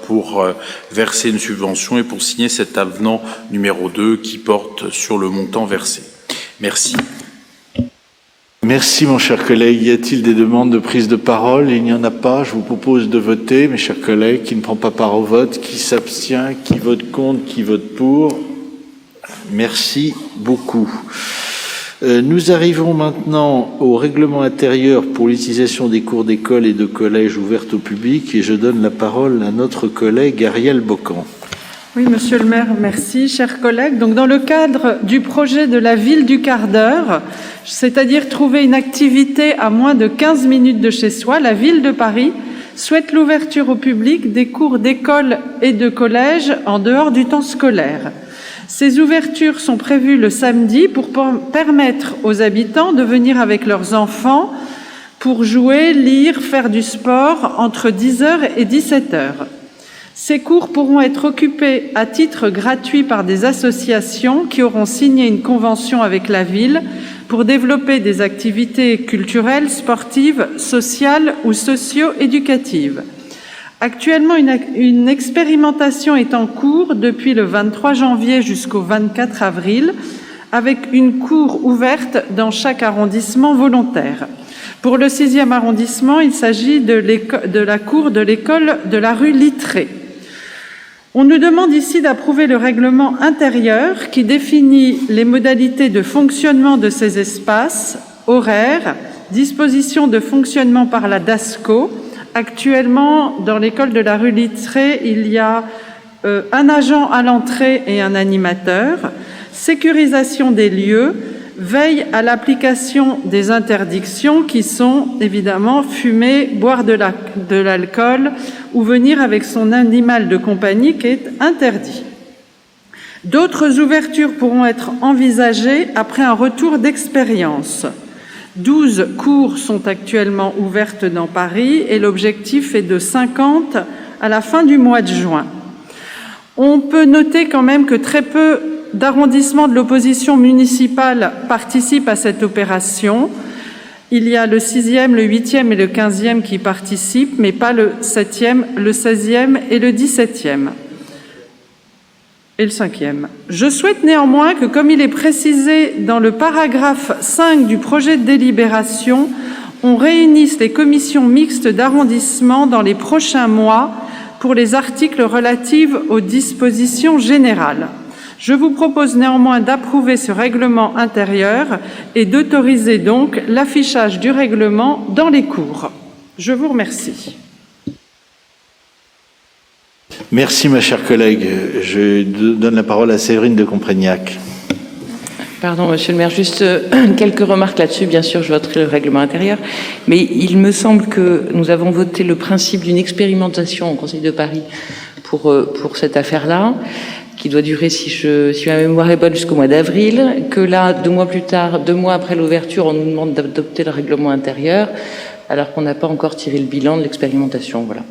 pour verser une subvention et pour signer cet avenant numéro 2 qui porte sur le montant versé. Merci. Merci, mon cher collègue. Y a-t-il des demandes de prise de parole? Il n'y en a pas. Je vous propose de voter, mes chers collègues. Qui ne prend pas part au vote? Qui s'abstient? Qui vote contre? Qui vote pour? Merci beaucoup. Nous arrivons maintenant au règlement intérieur pour l'utilisation des cours d'école et de collège ouvertes au public, et je donne la parole à notre collègue Ariel Bocan. Oui, monsieur le maire, merci. Chers collègues, donc dans le cadre du projet de la ville du quart d'heure, c'est-à-dire trouver une activité à moins de 15 minutes de chez soi, la ville de Paris souhaite l'ouverture au public des cours d'école et de collège en dehors du temps scolaire. Ces ouvertures sont prévues le samedi pour permettre aux habitants de venir avec leurs enfants pour jouer, lire, faire du sport entre 10h et 17h. Ces cours pourront être occupés à titre gratuit par des associations qui auront signé une convention avec la ville pour développer des activités culturelles, sportives, sociales ou socio-éducatives. Actuellement, une expérimentation est en cours depuis le 23 janvier jusqu'au 24 avril, avec une cour ouverte dans chaque arrondissement volontaire. Pour le 6e arrondissement, il s'agit de la cour de l'école de la rue Littré. On nous demande ici d'approuver le règlement intérieur qui définit les modalités de fonctionnement de ces espaces, horaires, dispositions de fonctionnement par la DASCO. Actuellement, dans l'école de la rue Littré, il y a un agent à l'entrée et un animateur, sécurisation des lieux, veille à l'application des interdictions qui sont évidemment fumer, boire de l'alcool ou venir avec son animal de compagnie qui est interdit. D'autres ouvertures pourront être envisagées après un retour d'expérience. 12 cours sont actuellement ouvertes dans Paris et l'objectif est de 50 à la fin du mois de juin. On peut noter quand même que très peu d'arrondissements de l'opposition municipale participent à cette opération. Il y a le 6e, le 8e et le 15e qui participent, mais pas le 7e, le 16e et le 17e. Et le 5e. Je souhaite néanmoins que, comme il est précisé dans le paragraphe 5 du projet de délibération, on réunisse les commissions mixtes d'arrondissement dans les prochains mois pour les articles relatifs aux dispositions générales. Je vous propose néanmoins d'approuver ce règlement intérieur et d'autoriser donc l'affichage du règlement dans les cours. Je vous remercie. Merci, ma chère collègue. Je donne la parole à Séverine de Comprignac. Pardon, Monsieur le maire, juste quelques remarques là-dessus. Bien sûr, je voterai le règlement intérieur, mais il me semble que nous avons voté le principe d'une expérimentation au Conseil de Paris pour cette affaire-là, qui doit durer, si ma mémoire est bonne, jusqu'au mois d'avril, que là, 2 mois plus tard, 2 mois après l'ouverture, on nous demande d'adopter le règlement intérieur, alors qu'on n'a pas encore tiré le bilan de l'expérimentation. Voilà.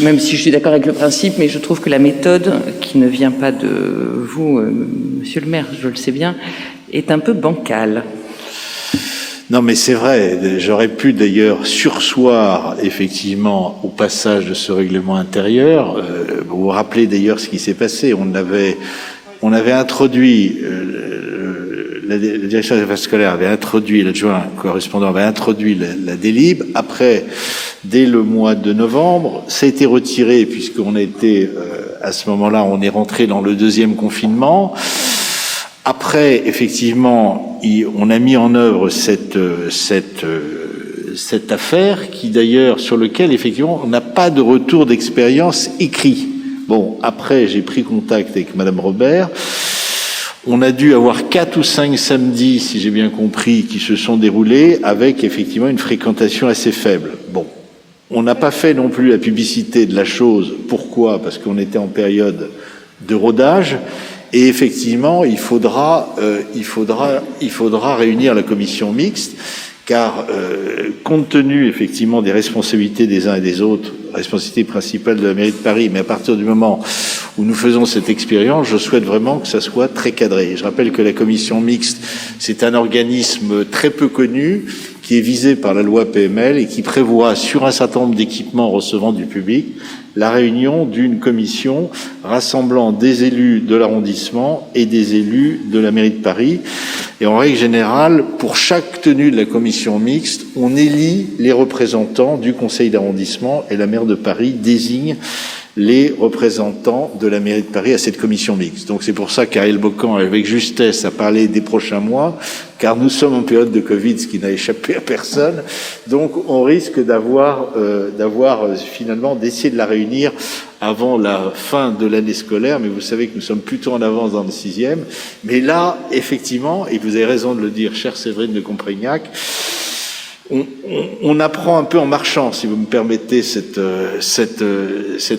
Même si je suis d'accord avec le principe, mais je trouve que la méthode, qui ne vient pas de vous, monsieur le maire, je le sais bien, est un peu bancale. Non, mais c'est vrai. J'aurais pu d'ailleurs surseoir effectivement au passage de ce règlement intérieur. Vous vous rappelez d'ailleurs ce qui s'est passé. On avait introduit, la direction des affaires scolaires avait introduit, l'adjoint correspondant avait introduit la délib. Après, dès le mois de novembre, ça a été retiré puisqu'on a été, à ce moment-là, on est rentré dans le 2e confinement. Après, effectivement, on a mis en œuvre cette affaire qui, d'ailleurs, sur lequel, effectivement, on n'a pas de retour d'expérience écrit. Bon, après, j'ai pris contact avec Madame Robert. On a dû avoir 4 ou 5 samedis, si j'ai bien compris, qui se sont déroulés avec, effectivement, une fréquentation assez faible. Bon. On n'a pas fait non plus la publicité de la chose. Pourquoi? Parce qu'on était en période de rodage. Et effectivement, il faudra réunir la commission mixte, car compte tenu effectivement des responsabilités des uns et des autres, responsabilité principale de la mairie de Paris, mais à partir du moment où nous faisons cette expérience, je souhaite vraiment que ça soit très cadré. Je rappelle que la commission mixte, c'est un organisme très peu connu, qui est visé par la loi PML et qui prévoit, sur un certain nombre d'équipements recevant du public, la réunion d'une commission rassemblant des élus de l'arrondissement et des élus de la mairie de Paris. Et en règle générale, pour chaque tenue de la commission mixte, on élit les représentants du conseil d'arrondissement et la maire de Paris désigne les représentants de la mairie de Paris à cette commission mixte. Donc c'est pour ça qu'Ariel Bocan, avec justesse, a parlé des prochains mois, car nous sommes en période de Covid, ce qui n'a échappé à personne. Donc on risque d'avoir finalement d'essayer de la réunir avant la fin de l'année scolaire, mais vous savez que nous sommes plutôt en avance dans le 6e. Mais là, effectivement, et vous avez raison de le dire, chère Séverine de Comprignac, on apprend un peu en marchant, si vous me permettez cette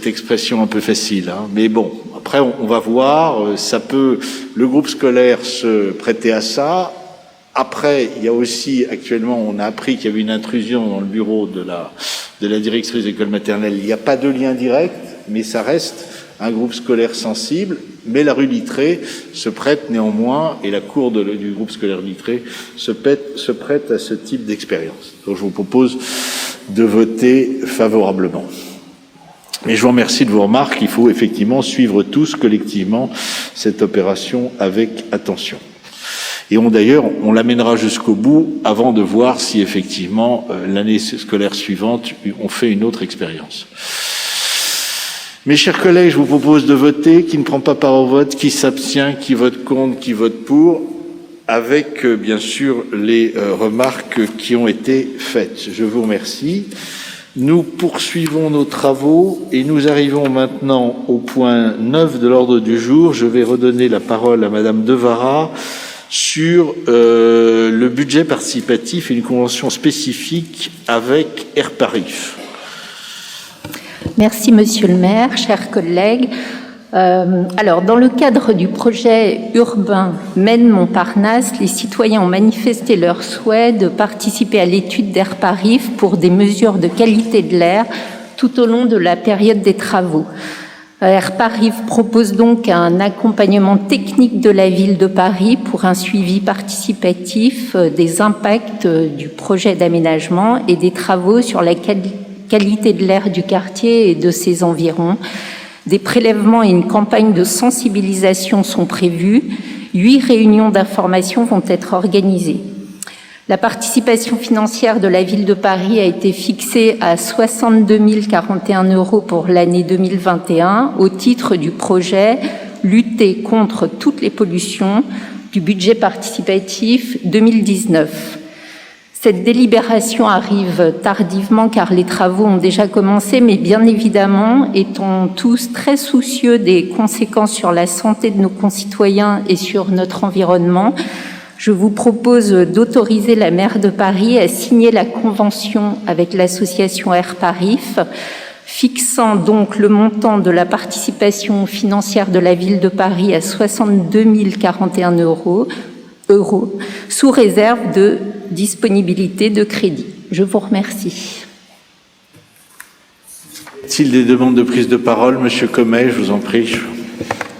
expression un peu facile. Hein. Mais bon, après on va voir. Le groupe scolaire se prêter à ça. Après, il y a aussi actuellement, on a appris qu'il y avait une intrusion dans le bureau de la directrice d'école maternelle. Il n'y a pas de lien direct, mais ça reste un groupe scolaire sensible. Mais la rue Littré se prête néanmoins, et la cour du groupe scolaire Littré se prête à ce type d'expérience. Donc je vous propose de voter favorablement. Mais je vous remercie de vos remarques. Il faut effectivement suivre tous collectivement cette opération avec attention. Et on l'amènera jusqu'au bout avant de voir si effectivement l'année scolaire suivante on fait une autre expérience. Mes chers collègues, je vous propose de voter. Qui ne prend pas part au vote, qui s'abstient, qui vote contre, qui vote pour, avec bien sûr les remarques qui ont été faites. Je vous remercie. Nous poursuivons nos travaux et nous arrivons maintenant au point 9 de l'ordre du jour. Je vais redonner la parole à Madame Devara sur le budget participatif et une convention spécifique avec Airparif. Merci, Monsieur le maire, chers collègues. Alors, dans le cadre du projet urbain Maine-Montparnasse, les citoyens ont manifesté leur souhait de participer à l'étude d'Airparif pour des mesures de qualité de l'air tout au long de la période des travaux. Airparif propose donc un accompagnement technique de la ville de Paris pour un suivi participatif des impacts du projet d'aménagement et des travaux sur la qualité de l'air du quartier et de ses environs. Des prélèvements et une campagne de sensibilisation sont prévus. 8 réunions d'information vont être organisées. La participation financière de la ville de Paris a été fixée à 62 041 € pour l'année 2021 au titre du projet lutter contre toutes les pollutions du budget participatif 2019. Cette délibération arrive tardivement car les travaux ont déjà commencé, mais bien évidemment, étant tous très soucieux des conséquences sur la santé de nos concitoyens et sur notre environnement, je vous propose d'autoriser la maire de Paris à signer la convention avec l'association Air Parif, fixant donc le montant de la participation financière de la ville de Paris à 62 041 euros, sous réserve de disponibilité de crédit. Je vous remercie. Y a-t-il des demandes de prise de parole? Monsieur Comet, je vous en prie.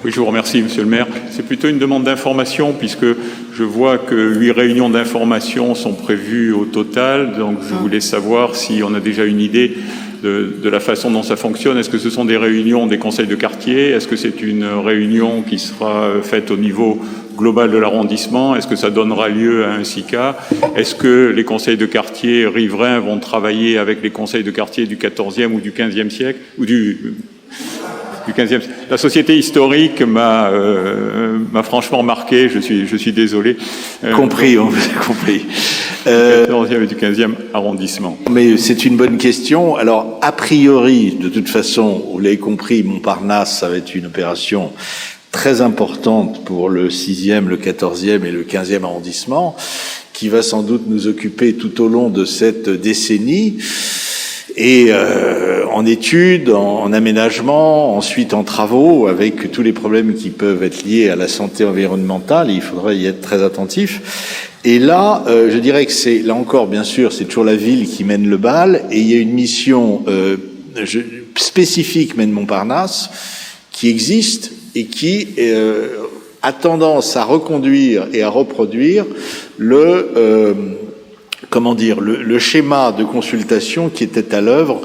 Oui, je vous remercie, Monsieur le maire. C'est plutôt une demande d'information, puisque je vois que 8 réunions d'information sont prévues au total. Donc, je voulais savoir si on a déjà une idée de la façon dont ça fonctionne. Est-ce que ce sont des réunions des conseils de quartier? Est-ce que c'est une réunion qui sera faite au niveau global de l'arrondissement? Est-ce que ça donnera lieu à un SICA? Est-ce que les conseils de quartier riverains vont travailler avec les conseils de quartier du XIVe ou du XVe siècle, ou du 15e. La société historique m'a franchement marqué, je suis désolé. Compris, on vous a compris. Du 14e et du 15e arrondissement. Mais c'est une bonne question. Alors, a priori, de toute façon, vous l'avez compris, Montparnasse, ça va être une opération très importante pour le 6e, le 14e et le 15e arrondissement, qui va sans doute nous occuper tout au long de cette décennie. Et en études, en aménagement, ensuite en travaux, avec tous les problèmes qui peuvent être liés à la santé environnementale, il faudra y être très attentif. Et là, je dirais que c'est, là encore, bien sûr, c'est toujours la ville qui mène le bal, et il y a une mission spécifique mène Montparnasse, qui existe et qui a tendance à reconduire et à reproduire le schéma de consultation qui était à l'œuvre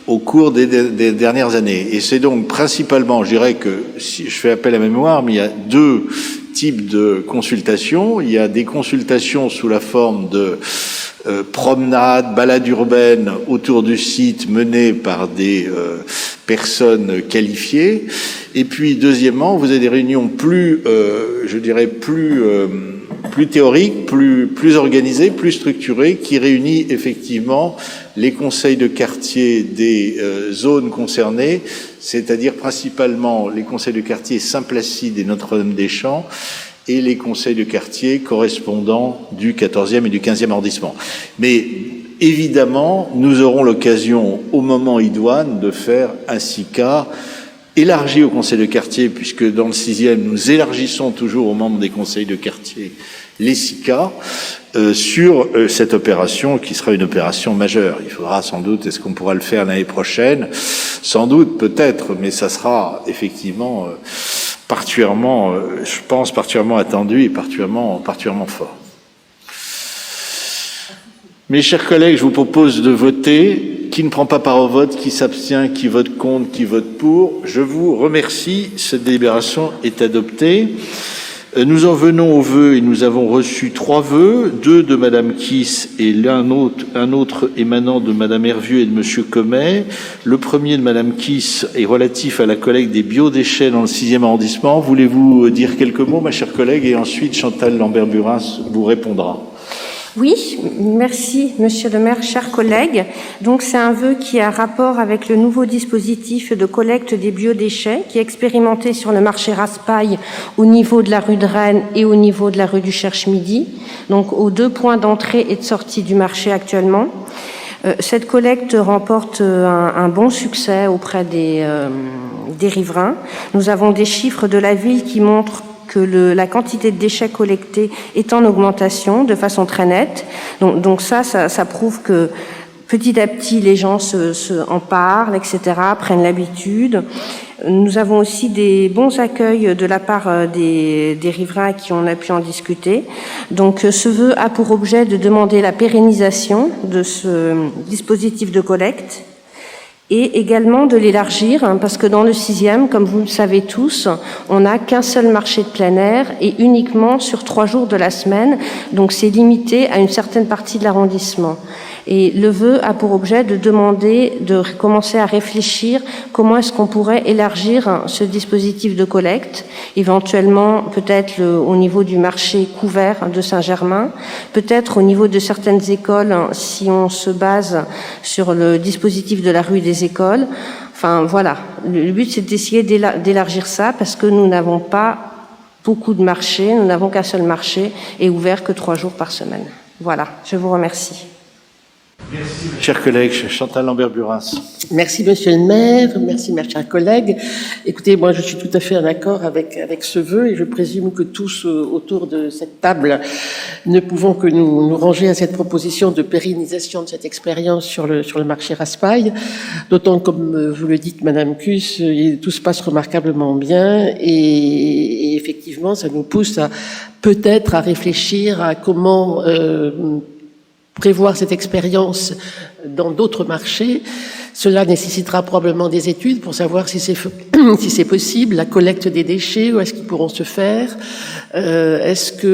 au cours des dernières années. Et c'est donc principalement, je dirais que, si je fais appel à ma mémoire, mais il y a deux types de consultations. Il y a des consultations sous la forme de promenades, balades urbaines autour du site menées par des personnes qualifiées. Et puis, deuxièmement, vous avez des réunions plus théoriques, plus organisées, plus structurées, qui réunit effectivement les conseils de quartier des zones concernées, c'est-à-dire principalement les conseils de quartier Saint-Placide et Notre-Dame-des-Champs, et les conseils de quartier correspondants du 14e et du 15e arrondissement. Mais évidemment, nous aurons l'occasion, au moment idoine, de faire un SICA élargi au conseil de quartier, puisque dans le 6e, nous élargissons toujours aux membres des conseils de quartier les SICA, sur cette opération qui sera une opération majeure. Il faudra sans doute, est-ce qu'on pourra le faire l'année prochaine? Sans doute, peut-être, mais ça sera effectivement particulièrement, je pense, particulièrement attendu et particulièrement fort. Mes chers collègues, je vous propose de voter. Qui ne prend pas part au vote, qui s'abstient, qui vote contre, qui vote pour. Je vous remercie. Cette délibération est adoptée. Nous en venons aux vœux et nous avons reçu 3 vœux, 2 de Madame Kiss et un autre émanant de Madame Hervieux et de Monsieur Comet. Le premier de Madame Kiss est relatif à la collecte des biodéchets dans le 6e arrondissement. Voulez-vous dire quelques mots, ma chère collègue, et ensuite Chantal Lambert-Burin vous répondra. Oui, merci Monsieur le maire, chers collègues. Donc c'est un vœu qui a rapport avec le nouveau dispositif de collecte des biodéchets qui est expérimenté sur le marché Raspail au niveau de la rue de Rennes et au niveau de la rue du Cherche-Midi, donc aux 2 points d'entrée et de sortie du marché actuellement. Cette collecte remporte un bon succès auprès des riverains. Nous avons des chiffres de la ville qui montrent que la quantité de déchets collectés est en augmentation de façon très nette. Donc ça prouve que petit à petit, les gens en parlent, etc., prennent l'habitude. Nous avons aussi des bons accueils de la part des riverains qui on a pu en discuter. Donc ce vœu a pour objet de demander la pérennisation de ce dispositif de collecte et également de l'élargir, parce que dans le 6e, comme vous le savez tous, on n'a qu'un seul marché de plein air et uniquement sur 3 jours de la semaine, donc c'est limité à une certaine partie de l'arrondissement. Et le vœu a pour objet de demander de commencer à réfléchir comment est-ce qu'on pourrait élargir ce dispositif de collecte, éventuellement peut-être au niveau du marché couvert de Saint-Germain, peut-être au niveau de certaines écoles si on se base sur le dispositif de la rue des écoles. Enfin voilà, le but c'est d'essayer d'élargir ça parce que nous n'avons pas beaucoup de marchés, nous n'avons qu'un seul marché et ouvert que 3 jours par semaine. Voilà, je vous remercie. Merci, chers collègues. Chantal Lambert-Buras. Merci, monsieur le maire. Merci, mes chers collègues. Écoutez, moi, je suis tout à fait en accord avec ce vœu et je présume que tous autour de cette table ne pouvons que nous ranger à cette proposition de pérennisation de cette expérience sur le marché Raspail. D'autant, comme vous le dites, madame Cusse, tout se passe remarquablement bien et effectivement, ça nous pousse peut-être à réfléchir à comment, prévoir cette expérience dans d'autres marchés. Cela nécessitera probablement des études pour savoir si c'est possible, la collecte des déchets, où est-ce qu'ils pourront se faire, est-ce que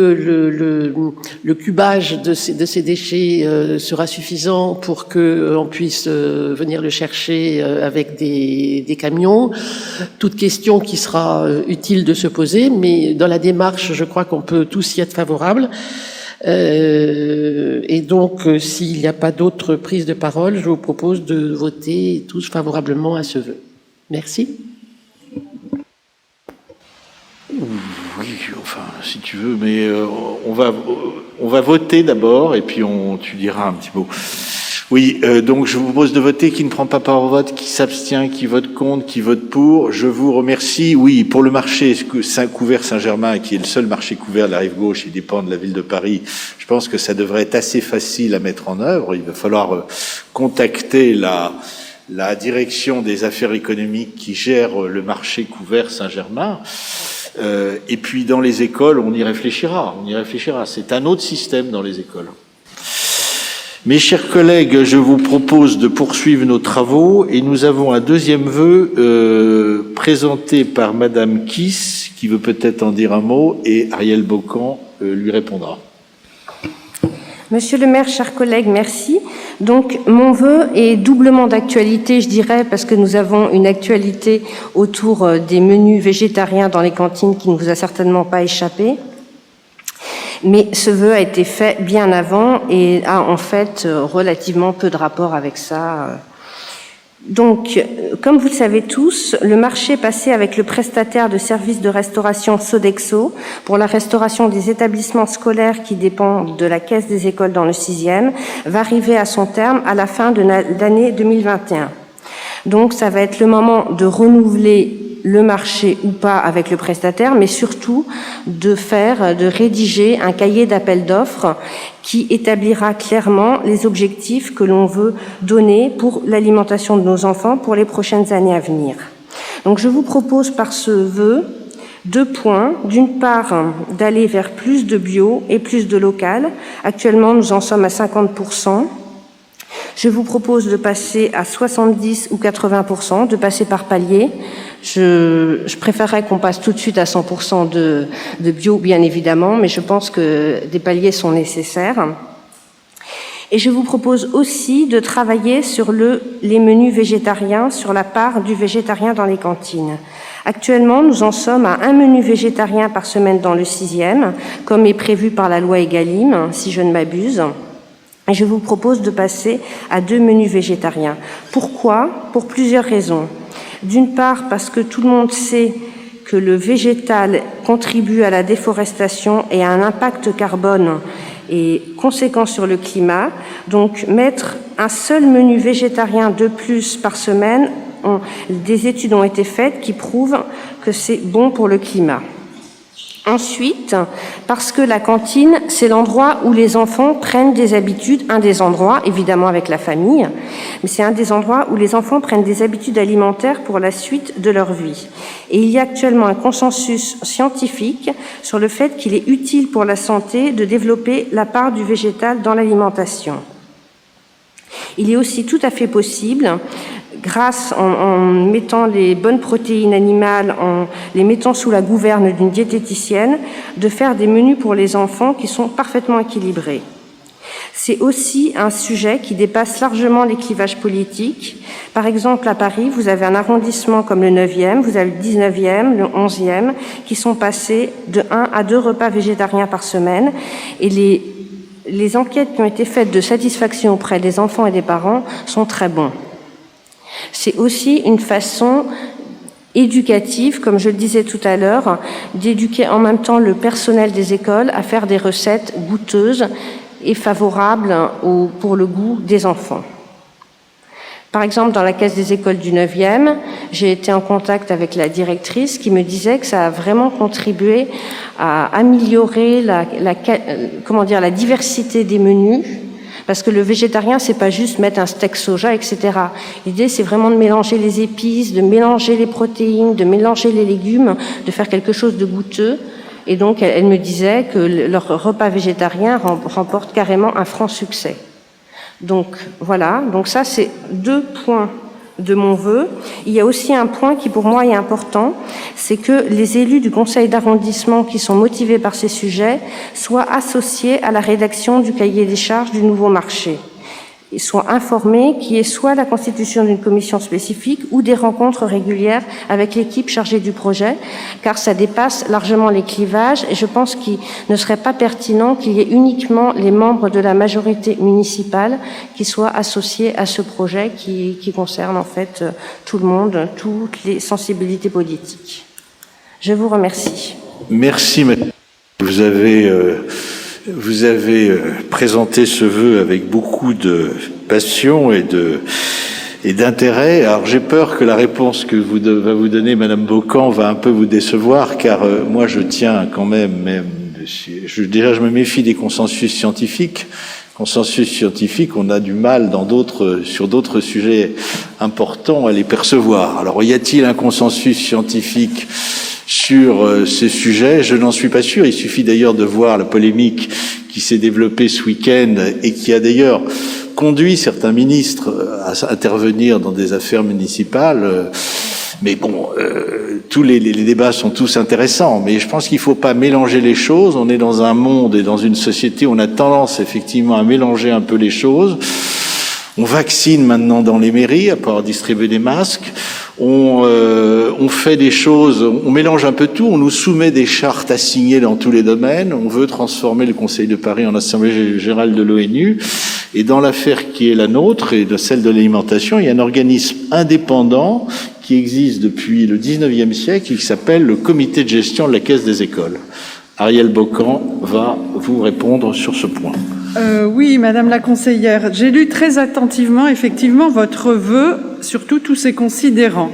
le cubage de ces déchets sera suffisant pour qu'on puisse venir le chercher avec des camions. Toute question qui sera utile de se poser, mais dans la démarche, je crois qu'on peut tous y être favorables. Et donc, s'il n'y a pas d'autres prises de parole, je vous propose de voter tous favorablement à ce vœu. Merci. Oui, enfin, si tu veux, mais on va voter d'abord et puis tu diras un petit mot. Oui, donc je vous propose de voter. Qui ne prend pas part au vote, qui s'abstient, qui vote contre, qui vote pour. Je vous remercie. Oui, pour le marché couvert Saint-Germain, qui est le seul marché couvert de la rive gauche, il dépend de la ville de Paris. Je pense que ça devrait être assez facile à mettre en œuvre. Il va falloir contacter la direction des affaires économiques qui gère le marché couvert Saint-Germain. Et puis dans les écoles, on y réfléchira. C'est un autre système dans les écoles. Mes chers collègues, je vous propose de poursuivre nos travaux et nous avons un deuxième vœu présenté par Madame Kiss, qui veut peut-être en dire un mot, et Ariel Bocan lui répondra. Monsieur le maire, chers collègues, merci. Donc, mon vœu est doublement d'actualité, je dirais, parce que nous avons une actualité autour des menus végétariens dans les cantines qui ne vous a certainement pas échappé. Mais ce vœu a été fait bien avant et a en fait relativement peu de rapport avec ça. Donc, comme vous le savez tous, le marché passé avec le prestataire de services de restauration Sodexo pour la restauration des établissements scolaires qui dépendent de la caisse des écoles dans le 6e va arriver à son terme à la fin de l'année 2021. Donc, ça va être le moment de renouveler le marché ou pas avec le prestataire, mais surtout de rédiger un cahier d'appel d'offres qui établira clairement les objectifs que l'on veut donner pour l'alimentation de nos enfants pour les prochaines années à venir. Donc je vous propose par ce vœu 2 points. D'une part, d'aller vers plus de bio et plus de local. Actuellement, nous en sommes à 50%. Je vous propose de passer à 70 ou 80%, de passer par palier. Je préférerais qu'on passe tout de suite à 100% de bio, bien évidemment, mais je pense que des paliers sont nécessaires. Et je vous propose aussi de travailler sur les menus végétariens, sur la part du végétarien dans les cantines. Actuellement, nous en sommes à 1 menu végétarien par semaine dans le 6e, comme est prévu par la loi Egalim, si je ne m'abuse. Et je vous propose de passer à 2 menus végétariens. Pourquoi ? Pour plusieurs raisons. D'une part, parce que tout le monde sait que le végétal contribue à la déforestation et a un impact carbone et conséquent sur le climat. Donc, mettre un seul menu végétarien de plus par semaine, des études ont été faites qui prouvent que c'est bon pour le climat. Ensuite, parce que la cantine, c'est l'endroit où les enfants prennent des habitudes, un des endroits, évidemment avec la famille, mais c'est un des endroits où les enfants prennent des habitudes alimentaires pour la suite de leur vie. Et il y a actuellement un consensus scientifique sur le fait qu'il est utile pour la santé de développer la part du végétal dans l'alimentation. Il est aussi tout à fait possible, grâce en mettant les bonnes protéines animales, en les mettant sous la gouverne d'une diététicienne, de faire des menus pour les enfants qui sont parfaitement équilibrés. C'est aussi un sujet qui dépasse largement les clivages politiques. Par exemple, à Paris, vous avez un arrondissement comme le 9e, vous avez le 19e, le 11e, qui sont passés de 1 à 2 repas végétariens par semaine. Et les enquêtes qui ont été faites de satisfaction auprès des enfants et des parents sont très bons. C'est aussi une façon éducative, comme je le disais tout à l'heure, d'éduquer en même temps le personnel des écoles à faire des recettes goûteuses et favorables pour le goût des enfants. Par exemple, dans la caisse des écoles du 9e, j'ai été en contact avec la directrice qui me disait que ça a vraiment contribué à améliorer la diversité des menus, parce que le végétarien, c'est pas juste mettre un steak soja, etc. L'idée, c'est vraiment de mélanger les épices, de mélanger les protéines, de mélanger les légumes, de faire quelque chose de goûteux. Et donc, elle me disait que leur repas végétarien remporte carrément un franc succès. Donc, voilà. Donc ça, c'est 2 points de mon vœu. Il y a aussi un point qui, pour moi, est important, c'est que les élus du conseil d'arrondissement qui sont motivés par ces sujets soient associés à la rédaction du cahier des charges du nouveau marché. Et soient informés qu'il y ait soit la constitution d'une commission spécifique ou des rencontres régulières avec l'équipe chargée du projet, car ça dépasse largement les clivages et je pense qu'il ne serait pas pertinent qu'il y ait uniquement les membres de la majorité municipale qui soient associés à ce projet qui concerne en fait tout le monde, toutes les sensibilités politiques. Je vous remercie. Merci, madame. Vous avez présenté ce vœu avec beaucoup de passion et d'intérêt. Alors j'ai peur que la réponse que va vous donner madame Bocan va un peu vous décevoir, car moi je tiens quand même déjà je me méfie des consensus scientifiques. Consensus scientifiques, on a du mal sur d'autres sujets importants à les percevoir. Alors y a-t-il un consensus scientifique sur ces sujets? Je n'en suis pas sûr. Il suffit d'ailleurs de voir la polémique qui s'est développée ce week-end et qui a d'ailleurs conduit certains ministres à intervenir dans des affaires municipales. Mais bon, tous les débats sont tous intéressants, mais je pense qu'il ne faut pas mélanger les choses. On est dans un monde et dans une société où on a tendance effectivement à mélanger un peu les choses. On vaccine maintenant dans les mairies, à pouvoir distribuer des masques. On fait des choses, on mélange un peu tout, on nous soumet des chartes à signer dans tous les domaines, on veut transformer le Conseil de Paris en Assemblée Générale de l'ONU, et dans l'affaire qui est la nôtre, et de celle de l'alimentation, il y a un organisme indépendant qui existe depuis le 19e siècle, qui s'appelle le Comité de gestion de la Caisse des écoles. Ariel Bocan va vous répondre sur ce point. Oui, Madame la conseillère, j'ai lu très attentivement, effectivement, votre vœu, surtout tous ces considérants.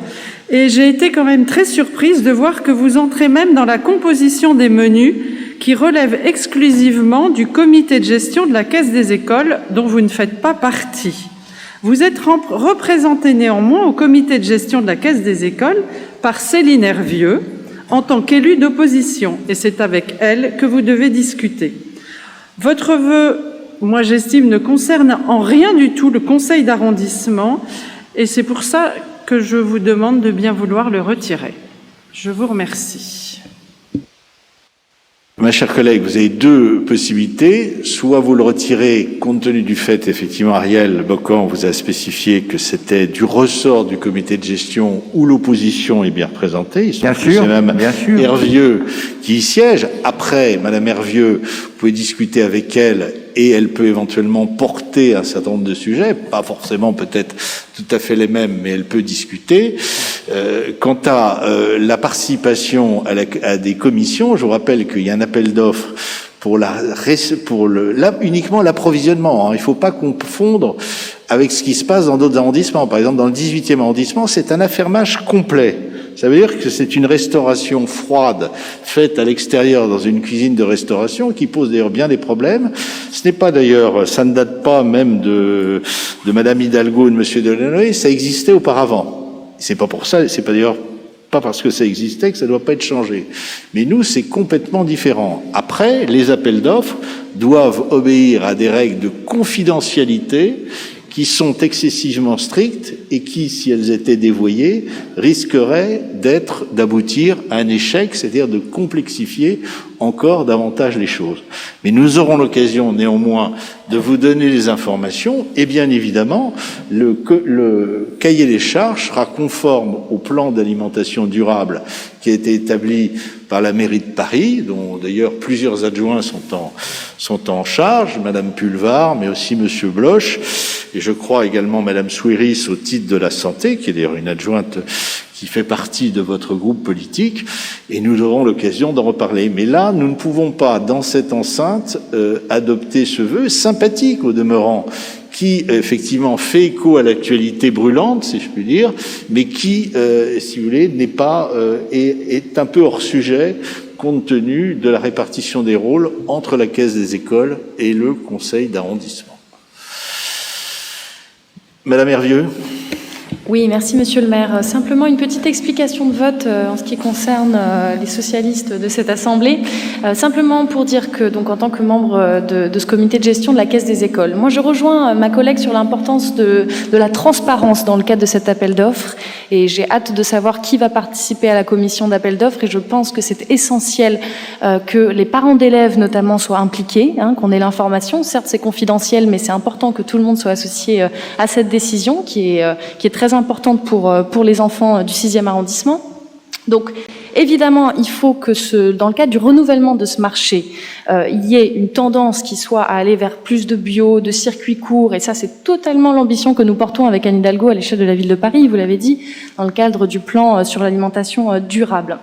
Et j'ai été quand même très surprise de voir que vous entrez même dans la composition des menus qui relèvent exclusivement du comité de gestion de la Caisse des écoles, dont vous ne faites pas partie. Vous êtes représenté néanmoins au comité de gestion de la Caisse des écoles par Céline Hervieux, en tant qu'élue d'opposition, et c'est avec elle que vous devez discuter. Votre vœu, moi j'estime, ne concerne en rien du tout le conseil d'arrondissement, et c'est pour ça que je vous demande de bien vouloir le retirer. Je vous remercie. Ma chère collègue, vous avez 2 possibilités. Soit vous le retirez, compte tenu du fait, effectivement, Ariel Bocan vous a spécifié que c'était du ressort du comité de gestion où l'opposition est bien représentée. C'est même Hervieux qui y siège. Après, Madame Hervieux, vous pouvez discuter avec elle et elle peut éventuellement porter un certain nombre de sujets, pas forcément peut-être tout à fait les mêmes, mais elle peut discuter. Quant à la participation à des commissions, je vous rappelle qu'il y a un appel d'offres pour uniquement l'approvisionnement. Il ne faut pas confondre avec ce qui se passe dans d'autres arrondissements. Par exemple, dans le 18e arrondissement, c'est un affermage complet. Ça veut dire que c'est une restauration froide faite à l'extérieur dans une cuisine de restauration qui pose d'ailleurs bien des problèmes. Ce n'est pas d'ailleurs, ça ne date pas même de Madame Hidalgo ou de Monsieur Delanoë, ça existait auparavant. C'est pas pour ça, c'est pas d'ailleurs pas parce que ça existait que ça ne doit pas être changé. Mais nous, c'est complètement différent. Après, les appels d'offres doivent obéir à des règles de confidentialité qui sont excessivement strictes et qui, si elles étaient dévoyées, risqueraient d'aboutir à un échec, c'est-à-dire de complexifier encore davantage les choses. Mais nous aurons l'occasion néanmoins de vous donner les informations et bien évidemment, le cahier des charges sera conforme au plan d'alimentation durable qui a été établi par la mairie de Paris, dont d'ailleurs plusieurs adjoints sont en charge, Madame Pulvar, mais aussi Monsieur Bloch, et je crois également Madame Souiris au titre de la santé, qui est d'ailleurs une adjointe qui fait partie de votre groupe politique, et nous aurons l'occasion d'en reparler. Mais là, nous ne pouvons pas, dans cette enceinte, adopter ce vœu sympathique au demeurant, qui effectivement fait écho à l'actualité brûlante, si je puis dire, mais qui, si vous voulez, n'est pas est un peu hors sujet compte tenu de la répartition des rôles entre la Caisse des écoles et le conseil d'arrondissement. Madame Hervieux. Oui, merci Monsieur le maire. Simplement une petite explication de vote en ce qui concerne les socialistes de cette Assemblée. Simplement pour dire que, donc, en tant que membre de ce comité de gestion de la Caisse des écoles, moi je rejoins ma collègue sur l'importance de la transparence dans le cadre de cet appel d'offres et j'ai hâte de savoir qui va participer à la commission d'appel d'offres et je pense que c'est essentiel que les parents d'élèves notamment soient impliqués, qu'on ait l'information. Certes, c'est confidentiel, mais c'est important que tout le monde soit associé à cette décision qui est très importante pour les enfants du 6e arrondissement. Donc, évidemment, il faut que dans le cadre du renouvellement de ce marché, il y ait une tendance qui soit à aller vers plus de bio, de circuits courts, et ça, c'est totalement l'ambition que nous portons avec Anne Hidalgo à l'échelle de la ville de Paris, vous l'avez dit, dans le cadre du plan sur l'alimentation durable.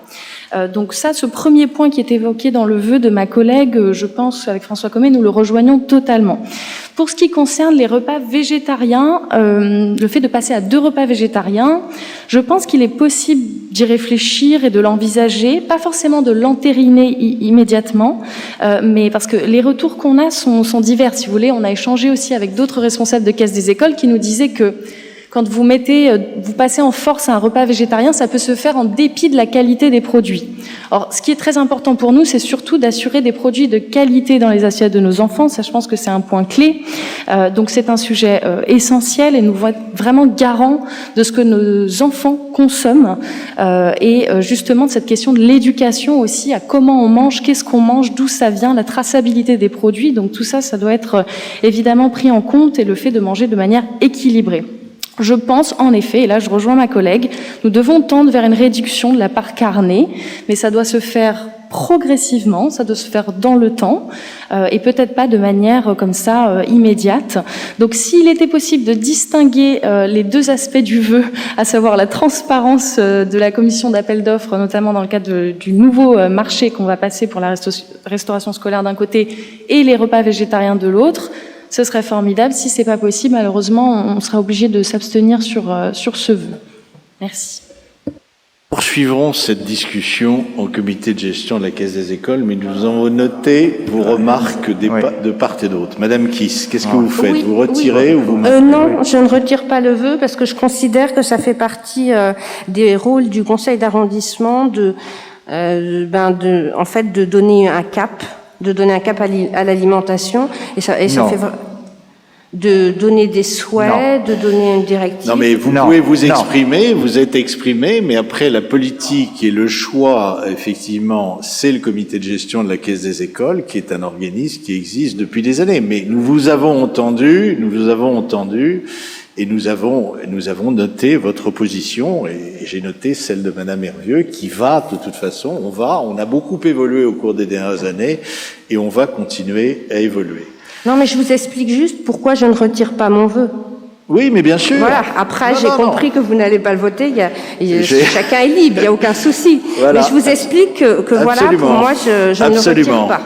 Donc ça, ce premier point qui est évoqué dans le vœu de ma collègue, je pense, avec François Commet, nous le rejoignons totalement. Pour ce qui concerne les repas végétariens, le fait de passer à 2 repas végétariens, je pense qu'il est possible d'y réfléchir et de l'envisager, pas forcément de l'entériner immédiatement, mais parce que les retours qu'on a sont divers, si vous voulez. On a échangé aussi avec d'autres responsables de caisse des écoles qui nous disaient que quand vous passez en force à un repas végétarien, ça peut se faire en dépit de la qualité des produits. Or, ce qui est très important pour nous, c'est surtout d'assurer des produits de qualité dans les assiettes de nos enfants. Ça, je pense que c'est un point clé. Donc, c'est un sujet essentiel et nous voulons être vraiment garants de ce que nos enfants consomment et justement de cette question de l'éducation aussi à comment on mange, qu'est-ce qu'on mange, d'où ça vient, la traçabilité des produits. Donc, tout ça, ça doit être évidemment pris en compte et le fait de manger de manière équilibrée. Je pense, en effet, et là je rejoins ma collègue, nous devons tendre vers une réduction de la part carnée, mais ça doit se faire progressivement, ça doit se faire dans le temps, et peut-être pas de manière comme ça immédiate. Donc s'il était possible de distinguer les 2 aspects du vœu, à savoir la transparence de la commission d'appel d'offres, notamment dans le cadre du nouveau marché qu'on va passer pour la restauration scolaire d'un côté, et les repas végétariens de l'autre, ce serait formidable. Si c'est pas possible, malheureusement, on sera obligé de s'abstenir sur ce vœu. Merci. Poursuivrons cette discussion au comité de gestion de la Caisse des écoles, mais nous avons noté vos remarques de part et d'autre. Madame Kiss, qu'est-ce que vous faites? Vous retirez ou vous maintenez? Non, je ne retire pas le vœu parce que je considère que ça fait partie des rôles du conseil d'arrondissement en fait, de donner un cap. De donner un cap à l'alimentation et ça fait de donner des souhaits, de donner une directive. Non, mais vous pouvez vous exprimer, vous êtes exprimé, mais après la politique et le choix, effectivement, c'est le comité de gestion de la Caisse des écoles, qui est un organisme qui existe depuis des années. Mais nous vous avons entendu, et nous avons noté votre position, et j'ai noté celle de Madame Hervieux, qui va, de toute façon, on a beaucoup évolué au cours des dernières années, et on va continuer à évoluer. Non, mais je vous explique juste pourquoi je ne retire pas mon vœu. Oui, mais bien sûr. Voilà. Après, j'ai compris que vous n'allez pas le voter. Chacun est libre, il n'y a aucun souci. Voilà. Mais je vous explique que voilà, pour moi, je ne le retire pas.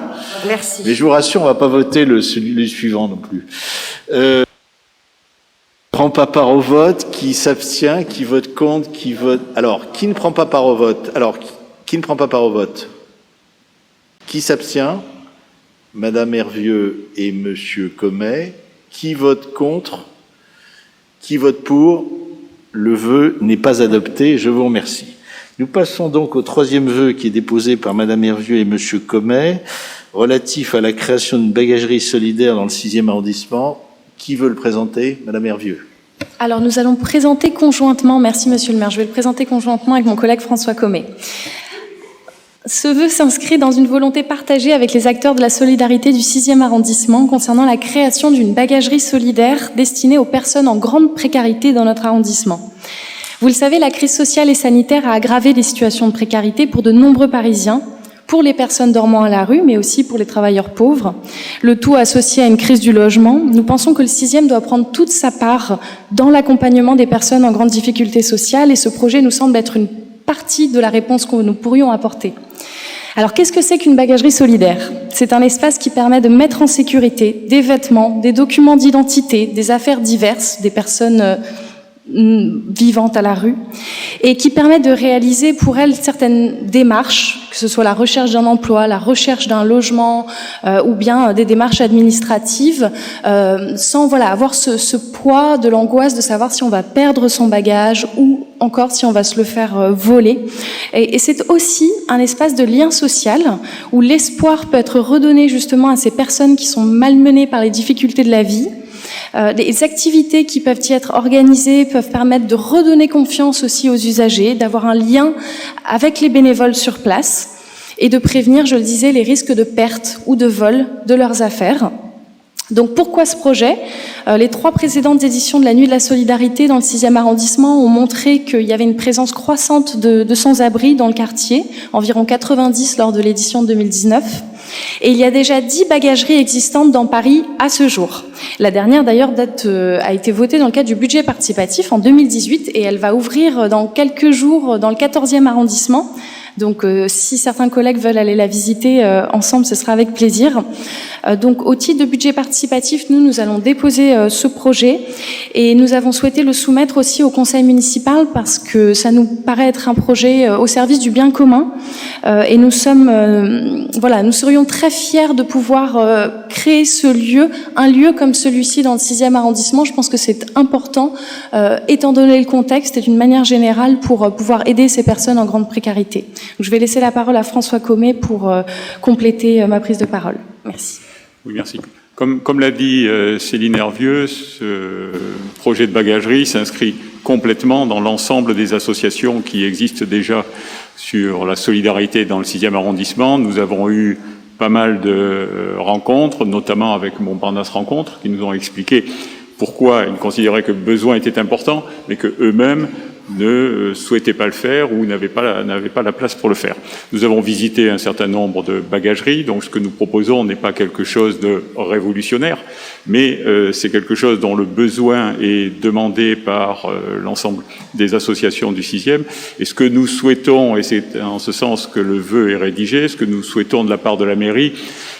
Merci. Mais je vous rassure, on ne va pas voter le suivant non plus. Prend pas part au vote, qui s'abstient, qui vote contre, qui vote... Alors, qui ne prend pas part au vote? Qui ne prend pas part au vote? Qui s'abstient? Madame Hervieux et Monsieur Commet. Qui vote contre? Qui vote pour? Le vœu n'est pas adopté. Je vous remercie. Nous passons donc au 3e vœu qui est déposé par Madame Hervieux et Monsieur Commet, relatif à la création d'une bagagerie solidaire dans le 6e arrondissement. Qui veut le présenter? Madame Hervieux. Alors, nous allons présenter conjointement, merci Monsieur le maire, je vais le présenter conjointement avec mon collègue François Commet. Ce vœu s'inscrit dans une volonté partagée avec les acteurs de la solidarité du 6e arrondissement concernant la création d'une bagagerie solidaire destinée aux personnes en grande précarité dans notre arrondissement. Vous le savez, la crise sociale et sanitaire a aggravé les situations de précarité pour de nombreux Parisiens, pour les personnes dormant à la rue, mais aussi pour les travailleurs pauvres. Le tout associé à une crise du logement, nous pensons que le 6e doit prendre toute sa part dans l'accompagnement des personnes en grande difficulté sociale et ce projet nous semble être une partie de la réponse que nous pourrions apporter. Alors, qu'est-ce que c'est qu'une bagagerie solidaire? C'est un espace qui permet de mettre en sécurité des vêtements, des documents d'identité, des affaires diverses, des personnes vivantes à la rue, et qui permet de réaliser pour elles certaines démarches, que ce soit la recherche d'un emploi, la recherche d'un logement, ou bien des démarches administratives, sans avoir ce poids de l'angoisse de savoir si on va perdre son bagage ou encore si on va se le faire voler. Et c'est aussi un espace de lien social où l'espoir peut être redonné justement à ces personnes qui sont malmenées par les difficultés de la vie. Les activités qui peuvent y être organisées peuvent permettre de redonner confiance aussi aux usagers, d'avoir un lien avec les bénévoles sur place et de prévenir, je le disais, les risques de perte ou de vol de leurs affaires. Donc pourquoi ce projet? Les 3 précédentes éditions de la Nuit de la Solidarité dans le 6e arrondissement ont montré qu'il y avait une présence croissante de sans-abri dans le quartier, environ 90 lors de l'édition 2019. Et il y a déjà 10 bagageries existantes dans Paris à ce jour. La dernière d'ailleurs a été votée dans le cadre du budget participatif en 2018 et elle va ouvrir dans quelques jours dans le 14e arrondissement. Donc si certains collègues veulent aller la visiter ensemble, ce sera avec plaisir. Donc au titre de budget participatif, nous allons déposer ce projet et nous avons souhaité le soumettre aussi au conseil municipal parce que ça nous paraît être un projet au service du bien commun et nous serions très fiers de pouvoir créer ce lieu, un lieu comme celui-ci dans le 6e arrondissement. Je pense que c'est important étant donné le contexte et d'une manière générale pour pouvoir aider ces personnes en grande précarité. Donc, je vais laisser la parole à François Comet pour compléter ma prise de parole. Merci. Oui, merci. Comme l'a dit Céline Hervieux, ce projet de bagagerie s'inscrit complètement dans l'ensemble des associations qui existent déjà sur la solidarité dans le 6e arrondissement. Nous avons eu pas mal de rencontres, notamment avec Montparnasse Rencontres, qui nous ont expliqué pourquoi ils considéraient que le besoin était important, mais que eux-mêmes ne souhaitaient pas le faire ou n'avaient pas la place pour le faire. Nous avons visité un certain nombre de bagageries, donc ce que nous proposons n'est pas quelque chose de révolutionnaire, mais c'est quelque chose dont le besoin est demandé par l'ensemble des associations du 6e. Et ce que nous souhaitons, et c'est en ce sens que le vœu est rédigé, ce que nous souhaitons de la part de la mairie,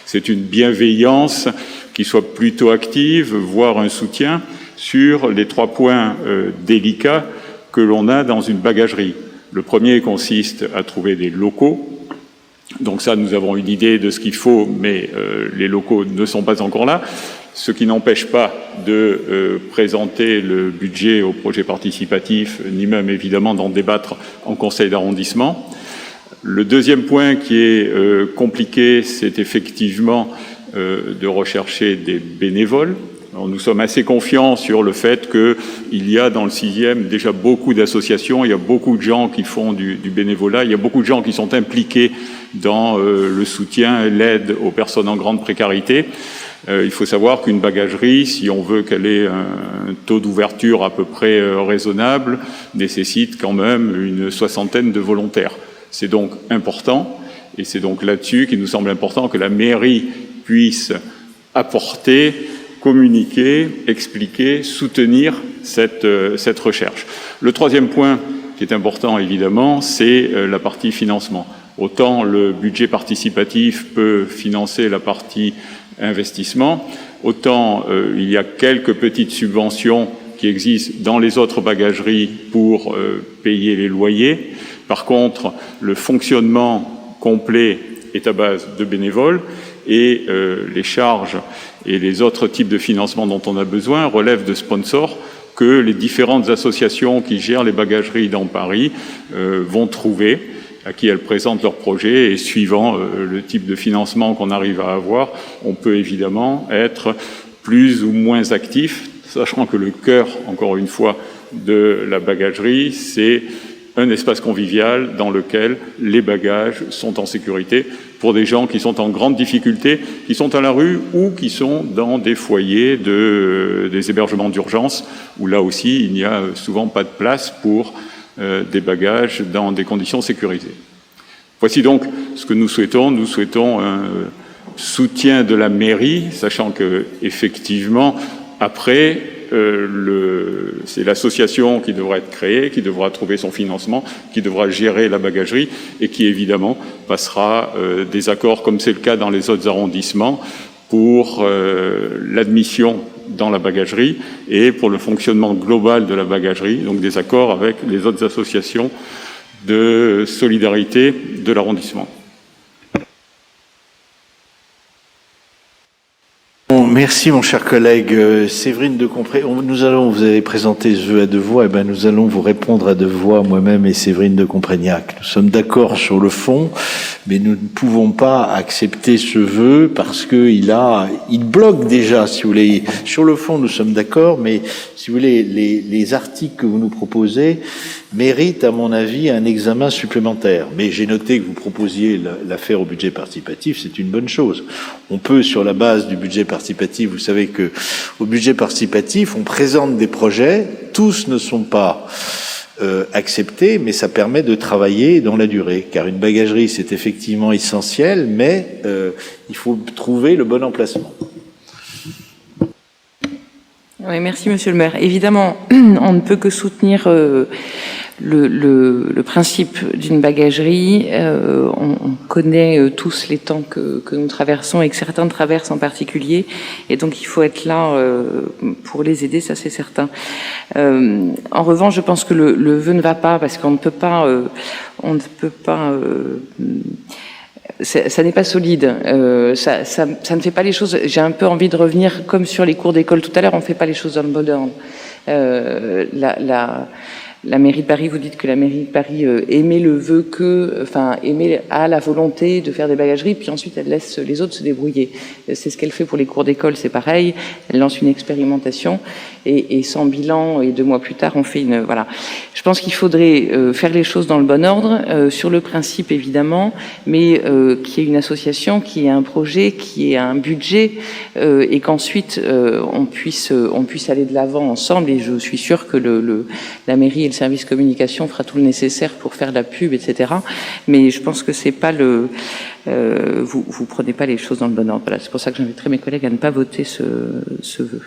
c'est une bienveillance qui soit plutôt active, voire un soutien sur les 3 points délicats que l'on a dans une bagagerie. Le premier consiste à trouver des locaux. Donc ça, nous avons une idée de ce qu'il faut, mais les locaux ne sont pas encore là, ce qui n'empêche pas de présenter le budget au projet participatif, ni même évidemment d'en débattre en conseil d'arrondissement. Le deuxième point qui est compliqué, c'est effectivement de rechercher des bénévoles. Alors, nous sommes assez confiants sur le fait qu'il y a dans le 6e déjà beaucoup d'associations, il y a beaucoup de gens qui font du bénévolat, il y a beaucoup de gens qui sont impliqués dans le soutien et l'aide aux personnes en grande précarité. Il faut savoir qu'une bagagerie, si on veut qu'elle ait un taux d'ouverture à peu près raisonnable, nécessite quand même une 60aine de volontaires. C'est donc important, et c'est donc là-dessus qu'il nous semble important que la mairie puisse apporter, communiquer, expliquer, soutenir cette recherche. Le troisième point qui est important, évidemment, c'est la partie financement. Autant le budget participatif peut financer la partie investissement, autant il y a quelques petites subventions qui existent dans les autres bagageries pour payer les loyers. Par contre, le fonctionnement complet est à base de bénévoles et les charges et les autres types de financement dont on a besoin relèvent de sponsors que les différentes associations qui gèrent les bagageries dans Paris vont trouver, à qui elles présentent leurs projets, et suivant le type de financement qu'on arrive à avoir, on peut évidemment être plus ou moins actif, sachant que le cœur, encore une fois, de la bagagerie, c'est un espace convivial dans lequel les bagages sont en sécurité pour des gens qui sont en grande difficulté, qui sont à la rue ou qui sont dans des foyers des hébergements d'urgence, où là aussi il n'y a souvent pas de place pour des bagages dans des conditions sécurisées. Voici donc ce que nous souhaitons. Nous souhaitons un soutien de la mairie, sachant que effectivement, après, c'est l'association qui devra être créée, qui devra trouver son financement, qui devra gérer la bagagerie et qui évidemment passera des accords, comme c'est le cas dans les autres arrondissements, pour l'admission dans la bagagerie et pour le fonctionnement global de la bagagerie, donc des accords avec les autres associations de solidarité de l'arrondissement. Merci mon cher collègue Séverine de Compré. Vous avez présenté ce vœu à deux voix, et ben nous allons vous répondre à deux voix, moi-même et Séverine de Comprégnac. Nous sommes d'accord sur le fond, mais nous ne pouvons pas accepter ce vœu parce que il bloque déjà, si vous voulez. Sur le fond, nous sommes d'accord, mais si vous voulez, les articles que vous nous proposez méritent, à mon avis, un examen supplémentaire. Mais j'ai noté que vous proposiez l'affaire au budget participatif, c'est une bonne chose. On peut, sur la base du budget participatif, vous savez que au budget participatif, on présente des projets, tous ne sont pas acceptés, mais ça permet de travailler dans la durée. Car une bagagerie, c'est effectivement essentiel, mais il faut trouver le bon emplacement. Oui, merci Monsieur le maire. Évidemment, on ne peut que soutenir le principe d'une bagagerie. On connaît tous les temps que nous traversons et que certains traversent en particulier, et donc il faut être là pour les aider, ça c'est certain. En revanche, je pense que le vœu ne va pas parce qu'on ne peut pas, ça n'est pas solide. Ça ne fait pas les choses. J'ai un peu envie de revenir comme sur les cours d'école tout à l'heure. On ne fait pas les choses dans le bon ordre. La mairie de Paris, vous dites que la mairie de Paris a la volonté de faire des bagageries, puis ensuite elle laisse les autres se débrouiller. C'est ce qu'elle fait pour les cours d'école, c'est pareil. Elle lance une expérimentation et sans bilan, et 2 mois plus tard, on fait une... Voilà. Je pense qu'il faudrait faire les choses dans le bon ordre, sur le principe évidemment, mais qu'il y ait une association, qu'il y ait un projet, qu'il y ait un budget, et qu'ensuite on puisse aller de l'avant ensemble. Et je suis sûre que la mairie et le service communication fera tout le nécessaire pour faire de la pub, etc. Mais je pense que c'est pas vous prenez pas les choses dans le bon ordre. Voilà, c'est pour ça que j'inviterai mes collègues à ne pas voter ce vœu.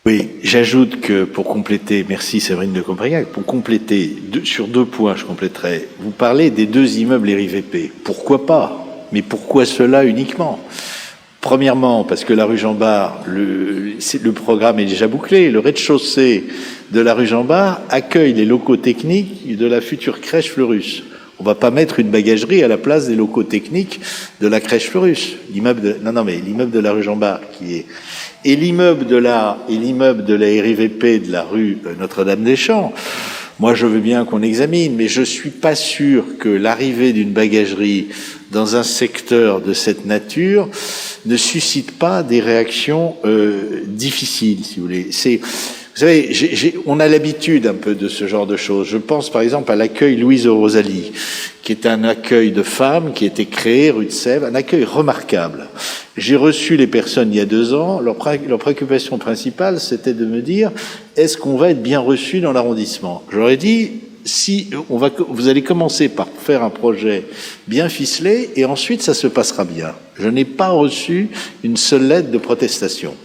Oui, j'ajoute que pour compléter, merci Séverine de Comprégnac, pour compléter, sur 2 points je compléterai. Vous parlez des 2 immeubles RIVP. Pourquoi pas? Mais pourquoi cela uniquement? Premièrement, parce que la rue Jean-Bart, le programme est déjà bouclé. Le rez-de-chaussée de la rue Jean-Bart accueille les locaux techniques de la future crèche Fleurus. On va pas mettre une bagagerie à la place des locaux techniques de la crèche Fleurus. L'immeuble de la rue Jean-Bart qui est... Et l'immeuble de la RIVP de la rue Notre-Dame-des-Champs, moi je veux bien qu'on examine, mais je suis pas sûr que l'arrivée d'une bagagerie dans un secteur de cette nature ne suscite pas des réactions difficiles, si vous voulez. Vous savez, on a l'habitude un peu de ce genre de choses. Je pense par exemple à l'accueil Louise Rosalie, qui est un accueil de femmes qui a été créé rue de Sèvres, un accueil remarquable. J'ai reçu les personnes il y a 2 ans. Leur préoccupation principale, c'était de me dire est-ce qu'on va être bien reçu dans l'arrondissement? Je leur ai dit vous allez commencer par faire un projet bien ficelé et ensuite ça se passera bien. Je n'ai pas reçu une seule lettre de protestation.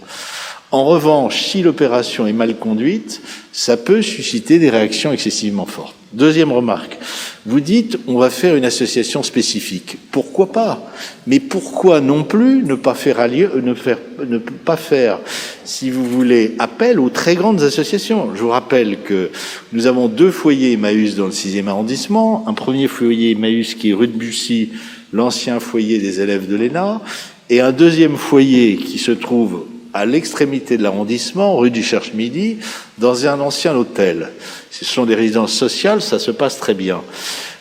En revanche, si l'opération est mal conduite, ça peut susciter des réactions excessivement fortes. Deuxième remarque, vous dites on va faire une association spécifique. Pourquoi pas? Mais pourquoi non plus ne pas faire, si vous voulez, appel aux très grandes associations? Je vous rappelle que nous avons 2 foyers Emmaüs dans le 6e arrondissement, un premier foyer Emmaüs qui est rue de Bussy, l'ancien foyer des élèves de l'ENA, et un deuxième foyer qui se trouve à l'extrémité de l'arrondissement, rue du Cherche-Midi, dans un ancien hôtel. Ce sont des résidences sociales, ça se passe très bien.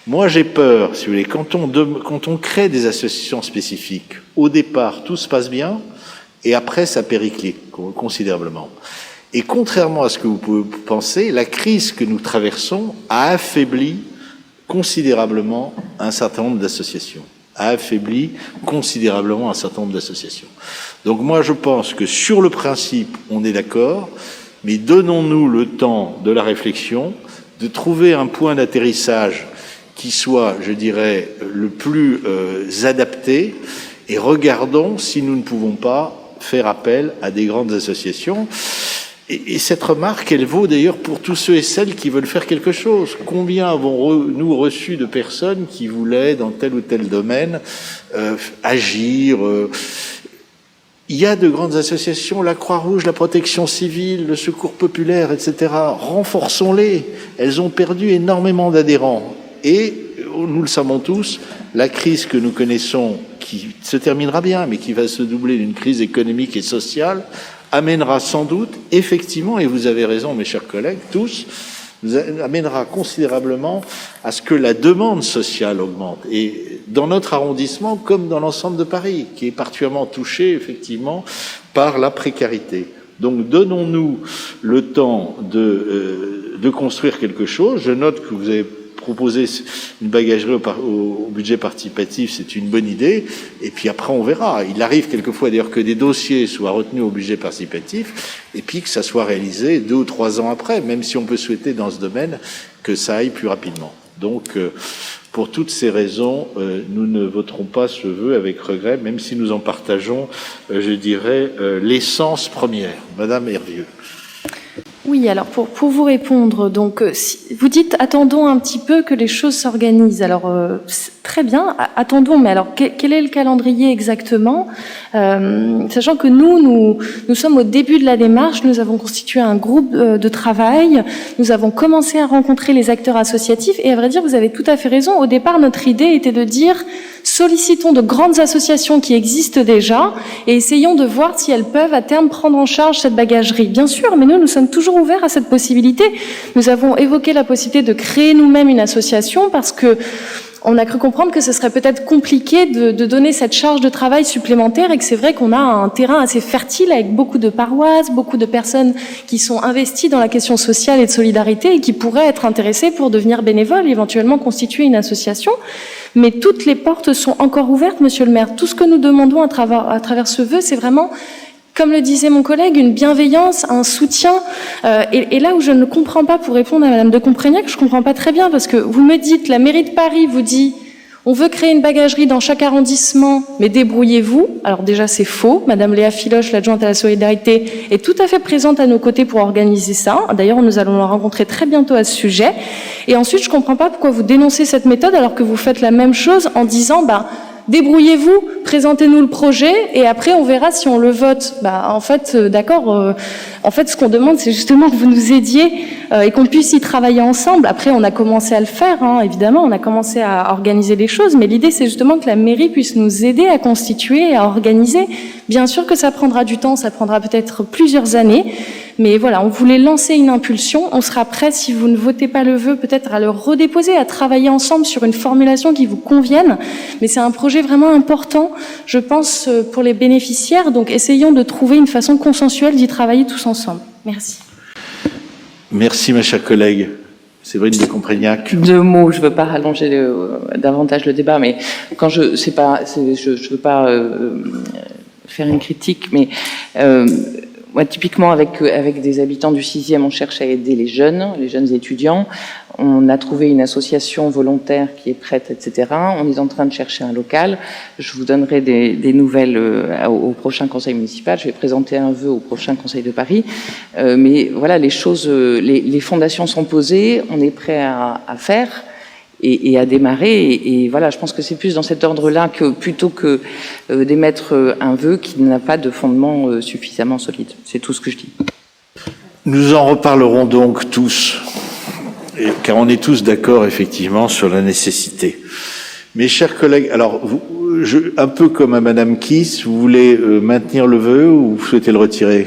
Moi, j'ai peur, si vous voulez, quand on crée des associations spécifiques, au départ, tout se passe bien, et après, ça périclite considérablement. Et contrairement à ce que vous pouvez penser, la crise que nous traversons a affaibli considérablement un certain nombre d'associations. Donc moi, je pense que sur le principe, on est d'accord, mais donnons-nous le temps de la réflexion, de trouver un point d'atterrissage qui soit, je dirais, le plus adapté, et regardons si nous ne pouvons pas faire appel à des grandes associations. Et cette remarque, elle vaut d'ailleurs pour tous ceux et celles qui veulent faire quelque chose. Combien avons-nous reçu de personnes qui voulaient, dans tel ou tel domaine, agir Il y a de grandes associations, la Croix-Rouge, la Protection civile, le Secours populaire, etc. Renforçons-les. Elles ont perdu énormément d'adhérents. Et, nous le savons tous, la crise que nous connaissons, qui se terminera bien, mais qui va se doubler d'une crise économique et sociale, amènera sans doute, effectivement, et vous avez raison, mes chers collègues, tous, amènera considérablement à ce que la demande sociale augmente. Et dans notre arrondissement, comme dans l'ensemble de Paris, qui est particulièrement touché, effectivement, par la précarité. Donc, donnons-nous le temps de construire quelque chose. Je note que vous avez proposé une bagagerie au budget participatif, c'est une bonne idée, et puis après on verra. Il arrive quelquefois d'ailleurs que des dossiers soient retenus au budget participatif, et puis que ça soit réalisé 2 ou 3 ans après, même si on peut souhaiter dans ce domaine que ça aille plus rapidement. Donc, pour toutes ces raisons, nous ne voterons pas ce vœu avec regret, même si nous en partageons, je dirais, l'essence première. Madame Hervieux. Oui, alors pour vous répondre, donc vous dites attendons un petit peu que les choses s'organisent. Alors très bien, attendons, mais alors quel est le calendrier exactement, sachant que nous sommes au début de la démarche, nous avons constitué un groupe de travail, nous avons commencé à rencontrer les acteurs associatifs et à vrai dire, vous avez tout à fait raison, au départ notre idée était de dire sollicitons de grandes associations qui existent déjà et essayons de voir si elles peuvent à terme prendre en charge cette bagagerie. Bien sûr, mais nous sommes toujours ouverts à cette possibilité. Nous avons évoqué la possibilité de créer nous-mêmes une association parce que on a cru comprendre que ce serait peut-être compliqué de donner cette charge de travail supplémentaire et que c'est vrai qu'on a un terrain assez fertile avec beaucoup de paroisses, beaucoup de personnes qui sont investies dans la question sociale et de solidarité et qui pourraient être intéressées pour devenir bénévoles et éventuellement constituer une association. Mais toutes les portes sont encore ouvertes, Monsieur le maire. Tout ce que nous demandons à travers ce vœu, c'est vraiment, comme le disait mon collègue, une bienveillance, un soutien. Et là où je ne comprends pas, pour répondre à Madame de Comprignac, je ne comprends pas très bien, parce que vous me dites, la mairie de Paris vous dit, on veut créer une bagagerie dans chaque arrondissement, mais débrouillez-vous. Alors déjà, c'est faux. Madame Léa Filoche, l'adjointe à la solidarité, est tout à fait présente à nos côtés pour organiser ça. D'ailleurs, nous allons la rencontrer très bientôt à ce sujet. Et ensuite, je ne comprends pas pourquoi vous dénoncez cette méthode alors que vous faites la même chose en disant, débrouillez-vous, présentez-nous le projet et après on verra si on le vote. En fait, d'accord. En fait, ce qu'on demande, c'est justement que vous nous aidiez et qu'on puisse y travailler ensemble. Après, on a commencé à le faire, évidemment, on a commencé à organiser les choses, mais l'idée, c'est justement que la mairie puisse nous aider à constituer, à organiser. Bien sûr que ça prendra du temps, ça prendra peut-être plusieurs années, mais voilà, on voulait lancer une impulsion. On sera prêt, si vous ne votez pas le vœu, peut-être à le redéposer, à travailler ensemble sur une formulation qui vous convienne. Mais c'est un projet vraiment important, je pense, pour les bénéficiaires. Donc, essayons de trouver une façon consensuelle d'y travailler tous ensemble. Merci. Merci, ma chère collègue. Séverine de Comprignac. 2 mots, je ne veux pas rallonger davantage le débat, mais quand je veux pas faire une critique, mais moi, typiquement, avec des habitants du 6e, on cherche à aider les jeunes étudiants. On a trouvé une association volontaire qui est prête, etc. On est en train de chercher un local. Je vous donnerai des nouvelles au prochain conseil municipal. Je vais présenter un vœu au prochain conseil de Paris. Mais voilà, les choses, les fondations sont posées. On est prêt à faire et à démarrer. Et voilà, je pense que c'est plus dans cet ordre-là que plutôt que d'émettre un vœu qui n'a pas de fondement suffisamment solide. C'est tout ce que je dis. Nous en reparlerons donc tous, car on est tous d'accord effectivement sur la nécessité. Mes chers collègues, alors un peu comme à Madame Kiss, vous voulez maintenir le vœu ou vous souhaitez le retirer ?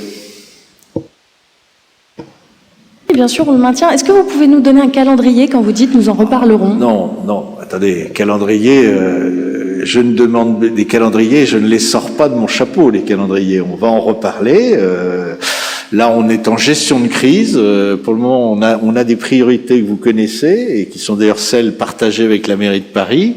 Bien sûr, on le maintient. Est-ce que vous pouvez nous donner un calendrier quand vous dites nous en reparlerons ? Non, attendez, calendrier, je ne demande des calendriers, je ne les sors pas de mon chapeau, les calendriers. On va en reparler. Là, on est en gestion de crise. Pour le moment, on a des priorités que vous connaissez et qui sont d'ailleurs celles partagées avec la mairie de Paris.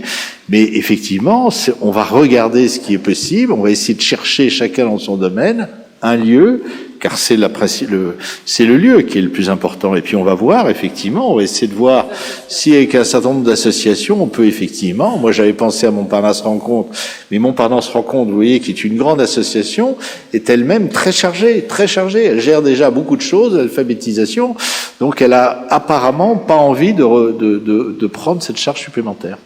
Mais effectivement, on va regarder ce qui est possible. On va essayer de chercher chacun dans son domaine un lieu, car c'est le lieu qui est le plus important. Et puis on va voir, effectivement, on va essayer de voir si avec un certain nombre d'associations, on peut effectivement, moi j'avais pensé à Montparnasse Rencontre, mais Montparnasse Rencontre, vous voyez, qui est une grande association, est elle-même très chargée. Elle gère déjà beaucoup de choses, l'alphabétisation, donc elle a apparemment pas envie de prendre cette charge supplémentaire.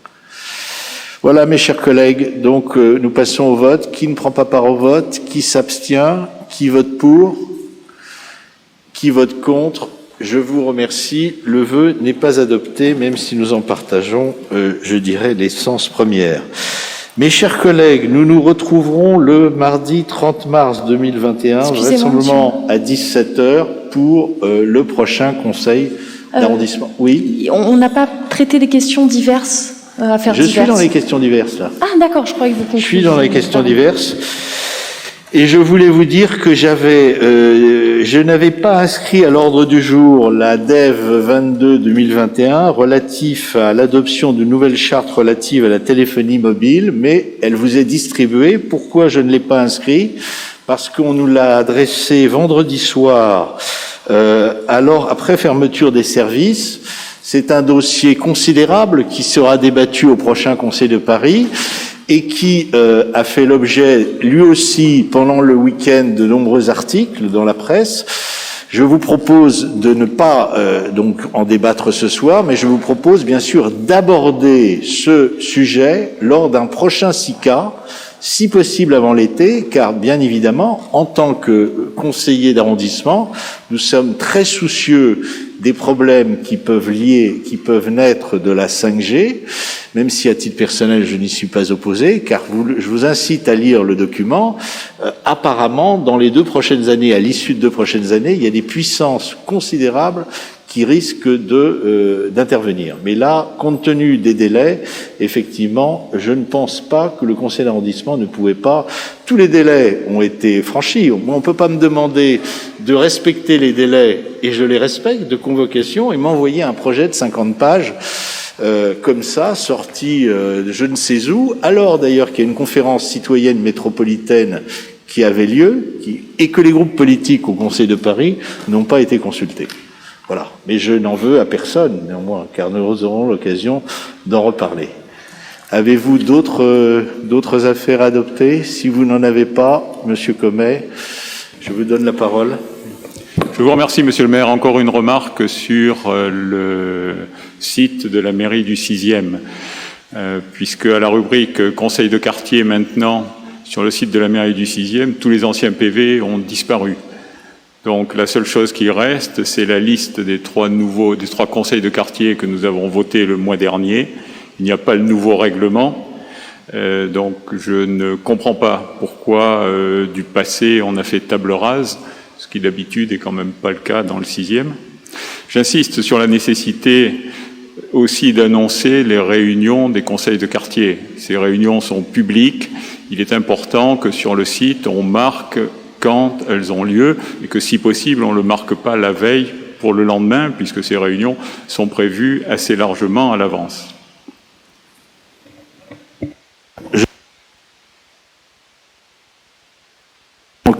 Voilà, mes chers collègues, donc nous passons au vote. Qui ne prend pas part au vote? Qui s'abstient? Qui vote pour? Qui vote contre? Je vous remercie. Le vœu n'est pas adopté, même si nous en partageons, je dirais, l'essence première. Mes chers collègues, nous nous retrouverons le mardi 30 mars 2021, vraisemblablement à 17h, pour le prochain conseil d'arrondissement. Oui. On n'a pas traité des questions diverses. Je suis dans les questions diverses, là. Ah, d'accord, je croyais que vous concluiez. Je suis dans les questions diverses. Et je voulais vous dire que je n'avais pas inscrit à l'ordre du jour la DEV 22-2021 relatif à l'adoption d'une nouvelle charte relative à la téléphonie mobile, mais elle vous est distribuée. Pourquoi je ne l'ai pas inscrit? Parce qu'on nous l'a adressé vendredi soir, alors après fermeture des services. C'est un dossier considérable qui sera débattu au prochain Conseil de Paris et qui a fait l'objet, lui aussi, pendant le week-end, de nombreux articles dans la presse. Je vous propose de ne pas donc en débattre ce soir, mais je vous propose bien sûr d'aborder ce sujet lors d'un prochain SICA, si possible avant l'été, car bien évidemment, en tant que conseiller d'arrondissement, nous sommes très soucieux des problèmes qui peuvent naître de la 5G, même si à titre personnel je n'y suis pas opposé, car je vous incite à lire le document. Apparemment, dans les 2 prochaines années, à l'issue de 2 prochaines années, il y a des puissances considérables qui risquent d'intervenir. Mais là, compte tenu des délais, effectivement, je ne pense pas que le conseil d'arrondissement ne pouvait pas. Tous les délais ont été franchis. On ne peut pas me demander de respecter les délais, et je les respecte, de convocation, et m'envoyer un projet de 50 pages comme ça, sorti je ne sais où, alors d'ailleurs qu'il y a une conférence citoyenne métropolitaine qui avait lieu, et que les groupes politiques au Conseil de Paris n'ont pas été consultés. Voilà. Mais je n'en veux à personne, néanmoins, car nous aurons l'occasion d'en reparler. Avez-vous d'autres affaires à adopter? Si vous n'en avez pas, Monsieur Comet, je vous donne la parole. Je vous remercie, Monsieur le maire. Encore une remarque sur le site de la mairie du 6e, puisque à la rubrique Conseil de quartier maintenant, sur le site de la mairie du 6e, tous les anciens PV ont disparu. Donc la seule chose qui reste, c'est la liste des 3 conseils de quartier que nous avons votés le mois dernier. Il n'y a pas le nouveau règlement. Donc je ne comprends pas pourquoi du passé on a fait table rase, ce qui d'habitude est quand même pas le cas dans le 6e. J'insiste sur la nécessité aussi d'annoncer les réunions des conseils de quartier. Ces réunions sont publiques. Il est important que sur le site on marque quand elles ont lieu, et que si possible, on ne le marque pas la veille pour le lendemain, puisque ces réunions sont prévues assez largement à l'avance.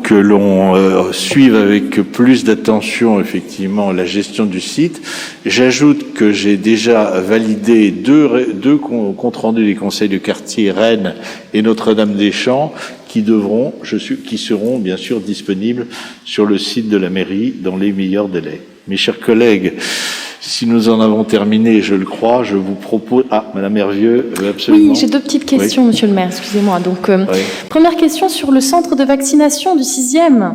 Que l'on suive avec plus d'attention, effectivement, la gestion du site. J'ajoute que j'ai déjà validé deux comptes rendus des conseils de quartier, Rennes et Notre-Dame-des-Champs, qui seront bien sûr disponibles sur le site de la mairie dans les meilleurs délais. Mes chers collègues, si nous en avons terminé, je le crois, je vous propose... Ah, Madame Hervieux, absolument. Oui, j'ai 2 petites questions, Monsieur le maire, excusez-moi. Donc, première question sur le centre de vaccination du 6e.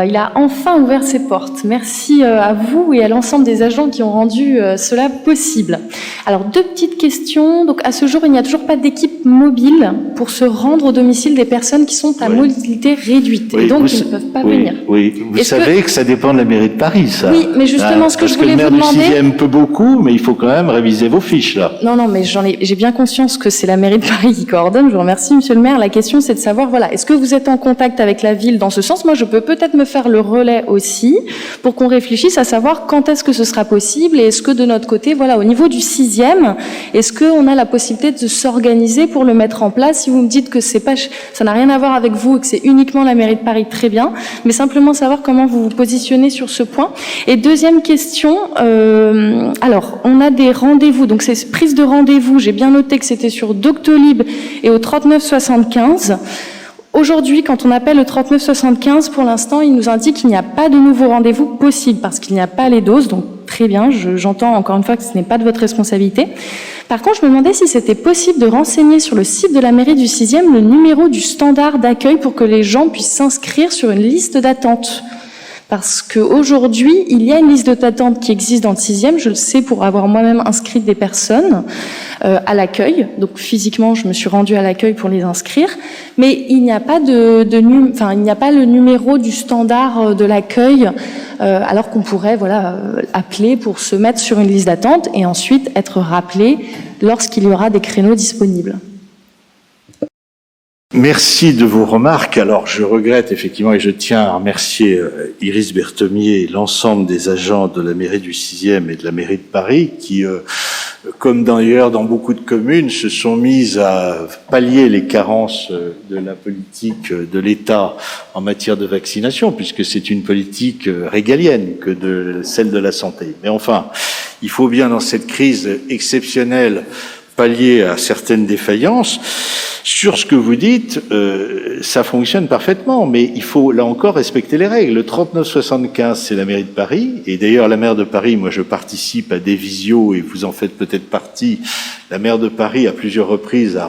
Il a enfin ouvert ses portes. Merci à vous et à l'ensemble des agents qui ont rendu cela possible. Alors, 2 petites questions. Donc, à ce jour, il n'y a toujours pas d'équipe mobile pour se rendre au domicile des personnes qui sont à mobilité réduite. Et donc, ils ne peuvent pas venir. Oui, vous savez que ça dépend de la mairie de Paris, ça. Oui, mais justement, ce que je voulais vous demander... Le maire du 6e peut beaucoup, mais il faut quand même réviser vos fiches, là. Non, mais j'ai bien conscience que c'est la mairie de Paris qui coordonne. Je vous remercie, Monsieur le maire. La question, c'est de savoir, voilà, est-ce que vous êtes en contact avec la ville dans ce sens? Moi, je peux peut-être me faire le relais aussi pour qu'on réfléchisse à savoir quand est-ce que ce sera possible et est-ce que de notre côté, voilà, au niveau du 6e, est-ce qu'on a la possibilité de s'organiser pour le mettre en place? Si vous me dites que c'est pas, ça n'a rien à voir avec vous et que c'est uniquement la mairie de Paris, très bien, mais simplement savoir comment vous vous positionnez sur ce point. Et deuxième question, alors, on a des rendez-vous, donc c'est prise de rendez-vous, j'ai bien noté que c'était sur Doctolib et au 3975. Aujourd'hui, quand on appelle le 3975, pour l'instant, il nous indique qu'il n'y a pas de nouveaux rendez-vous possibles parce qu'il n'y a pas les doses, donc très bien, j'entends encore une fois que ce n'est pas de votre responsabilité. Par contre, je me demandais si c'était possible de renseigner sur le site de la mairie du 6e le numéro du standard d'accueil pour que les gens puissent s'inscrire sur une liste d'attente. Parce qu'aujourd'hui, il y a une liste d'attente qui existe dans le 6e, je le sais pour avoir moi-même inscrit des personnes à l'accueil. Donc physiquement, je me suis rendue à l'accueil pour les inscrire, mais il n'y a pas il n'y a pas le numéro du standard de l'accueil, alors qu'on pourrait appeler pour se mettre sur une liste d'attente et ensuite être rappelé lorsqu'il y aura des créneaux disponibles. Merci de vos remarques. Alors, je regrette effectivement et je tiens à remercier Iris Berthemier et l'ensemble des agents de la mairie du 6e et de la mairie de Paris qui, comme d'ailleurs dans beaucoup de communes, se sont mises à pallier les carences de la politique de l'État en matière de vaccination, puisque c'est une politique régalienne que de celle de la santé. Mais enfin, il faut bien dans cette crise exceptionnelle pallier à certaines défaillances. Sur ce que vous dites, ça fonctionne parfaitement, mais il faut là encore respecter les règles. Le 3975, c'est la mairie de Paris, et d'ailleurs la maire de Paris, moi je participe à des visios et vous en faites peut-être partie. La maire de Paris à plusieurs reprises a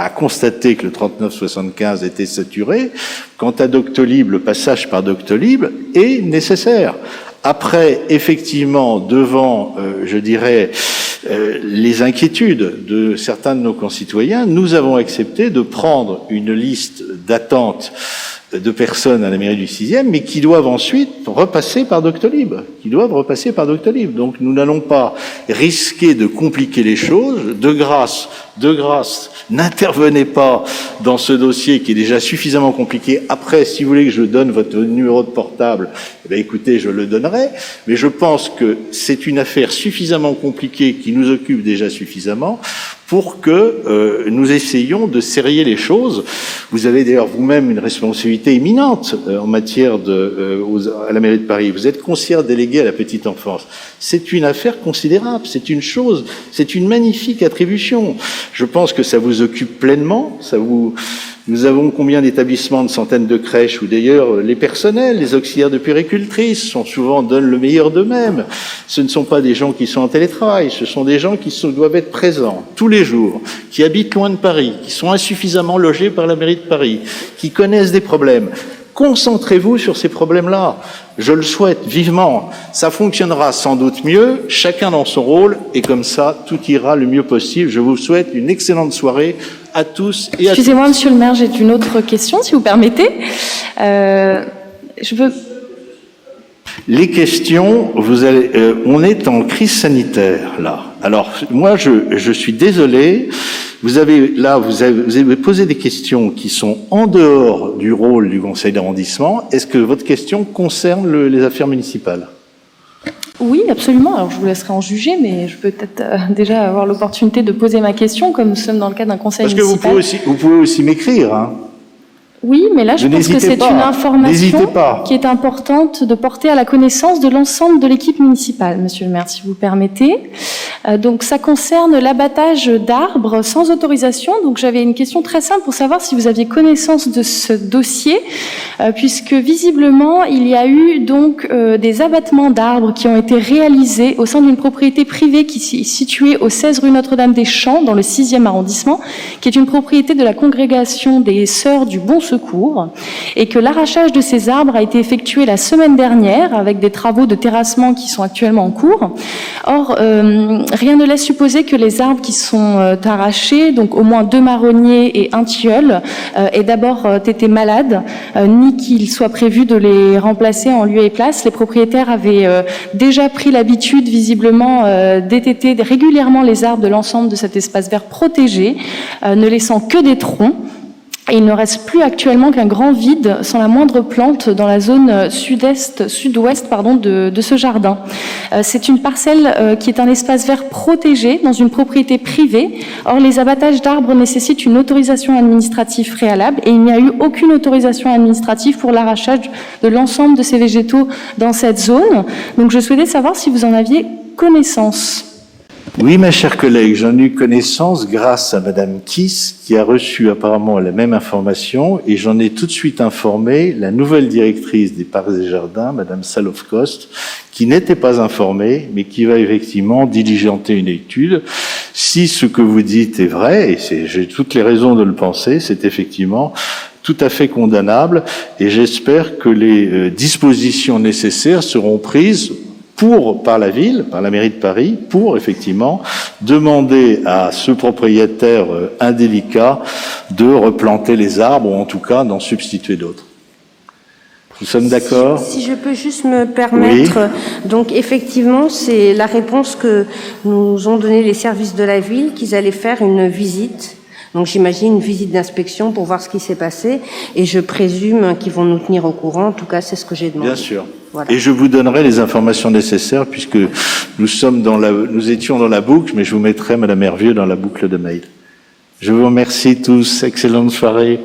constaté que le 3975 était saturé. Quant à Doctolib, le passage par Doctolib est nécessaire. Après, effectivement, devant, les inquiétudes de certains de nos concitoyens, nous avons accepté de prendre une liste d'attente de personnes à la mairie du 6e, mais qui doivent ensuite repasser par Doctolib. Donc nous n'allons pas risquer de compliquer les choses. De grâce, n'intervenez pas dans ce dossier qui est déjà suffisamment compliqué. Après, si vous voulez que je donne votre numéro de portable, écoutez, je le donnerai. Mais je pense que c'est une affaire suffisamment compliquée qui nous occupe déjà suffisamment pour que nous essayions de serrer les choses. Vous avez d'ailleurs vous-même une responsabilité éminente en matière à la mairie de Paris. Vous êtes conseillère déléguée à la petite enfance. C'est une affaire considérable, c'est une magnifique attribution. Je pense que ça vous occupe pleinement, Nous avons combien d'établissements, de centaines de crèches où d'ailleurs les personnels, les auxiliaires de puéricultrices donnent le meilleur d'eux-mêmes. Ce ne sont pas des gens qui sont en télétravail, ce sont des gens qui doivent être présents tous les jours, qui habitent loin de Paris, qui sont insuffisamment logés par la mairie de Paris, qui connaissent des problèmes. Concentrez-vous sur ces problèmes-là. Je le souhaite vivement. Ça fonctionnera sans doute mieux, chacun dans son rôle, et comme ça, tout ira le mieux possible. Je vous souhaite une excellente soirée à tous et à toutes. Excusez-moi, monsieur le maire, j'ai une autre question, si vous permettez. Les questions, on est en crise sanitaire, là. Alors, moi, je suis désolé. Vous avez posé des questions qui sont en dehors du rôle du conseil d'arrondissement. Est-ce que votre question concerne les affaires municipales ? Oui, absolument. Alors, je vous laisserai en juger, mais je peux peut-être déjà avoir l'opportunité de poser ma question, comme nous sommes dans le cadre d'un conseil municipal. Parce que vous pouvez aussi m'écrire, hein. Oui, mais là, je pense que c'est une information qui est importante de porter à la connaissance de l'ensemble de l'équipe municipale, monsieur le maire, si vous permettez. Donc, ça concerne l'abattage d'arbres sans autorisation. Donc, j'avais une question très simple pour savoir si vous aviez connaissance de ce dossier, puisque visiblement, il y a eu donc des abattements d'arbres qui ont été réalisés au sein d'une propriété privée qui est située au 16 rue Notre-Dame-des-Champs, dans le 6e arrondissement, qui est une propriété de la congrégation des Sœurs du Bon Secours, et que l'arrachage de ces arbres a été effectué la semaine dernière avec des travaux de terrassement qui sont actuellement en cours. Or, rien ne laisse supposer que les arbres qui sont arrachés, donc au moins 2 marronniers et un tilleul, aient d'abord été malades, ni qu'il soit prévu de les remplacer en lieu et place. Les propriétaires avaient déjà pris l'habitude, visiblement, d'étêter régulièrement les arbres de l'ensemble de cet espace vert protégé, ne laissant que des troncs. Et il ne reste plus actuellement qu'un grand vide sans la moindre plante dans la zone sud-ouest de ce jardin. C'est une parcelle qui est un espace vert protégé dans une propriété privée. Or, les abattages d'arbres nécessitent une autorisation administrative préalable et il n'y a eu aucune autorisation administrative pour l'arrachage de l'ensemble de ces végétaux dans cette zone. Donc, je souhaitais savoir si vous en aviez connaissance. Oui, mes chers collègues, j'en ai eu connaissance grâce à Madame Kiss, qui a reçu apparemment la même information, et j'en ai tout de suite informé la nouvelle directrice des Parcs et Jardins, Madame Salofkost, qui n'était pas informée, mais qui va effectivement diligenter une étude. Si ce que vous dites est vrai, et j'ai toutes les raisons de le penser, c'est effectivement tout à fait condamnable, et j'espère que les dispositions nécessaires seront prises par la ville, par la mairie de Paris, pour effectivement demander à ce propriétaire indélicat de replanter les arbres, ou en tout cas d'en substituer d'autres. Nous sommes d'accord ? Si je peux juste me permettre, oui. Donc effectivement, c'est la réponse que nous ont donnée les services de la ville, qu'ils allaient faire une visite. Donc j'imagine une visite d'inspection pour voir ce qui s'est passé, et je présume qu'ils vont nous tenir au courant. En tout cas, c'est ce que j'ai demandé. Bien sûr. Voilà. Et je vous donnerai les informations nécessaires puisque nous étions dans la boucle, mais je vous mettrai, Madame Hervieux, dans la boucle de mail. Je vous remercie tous. Excellente soirée.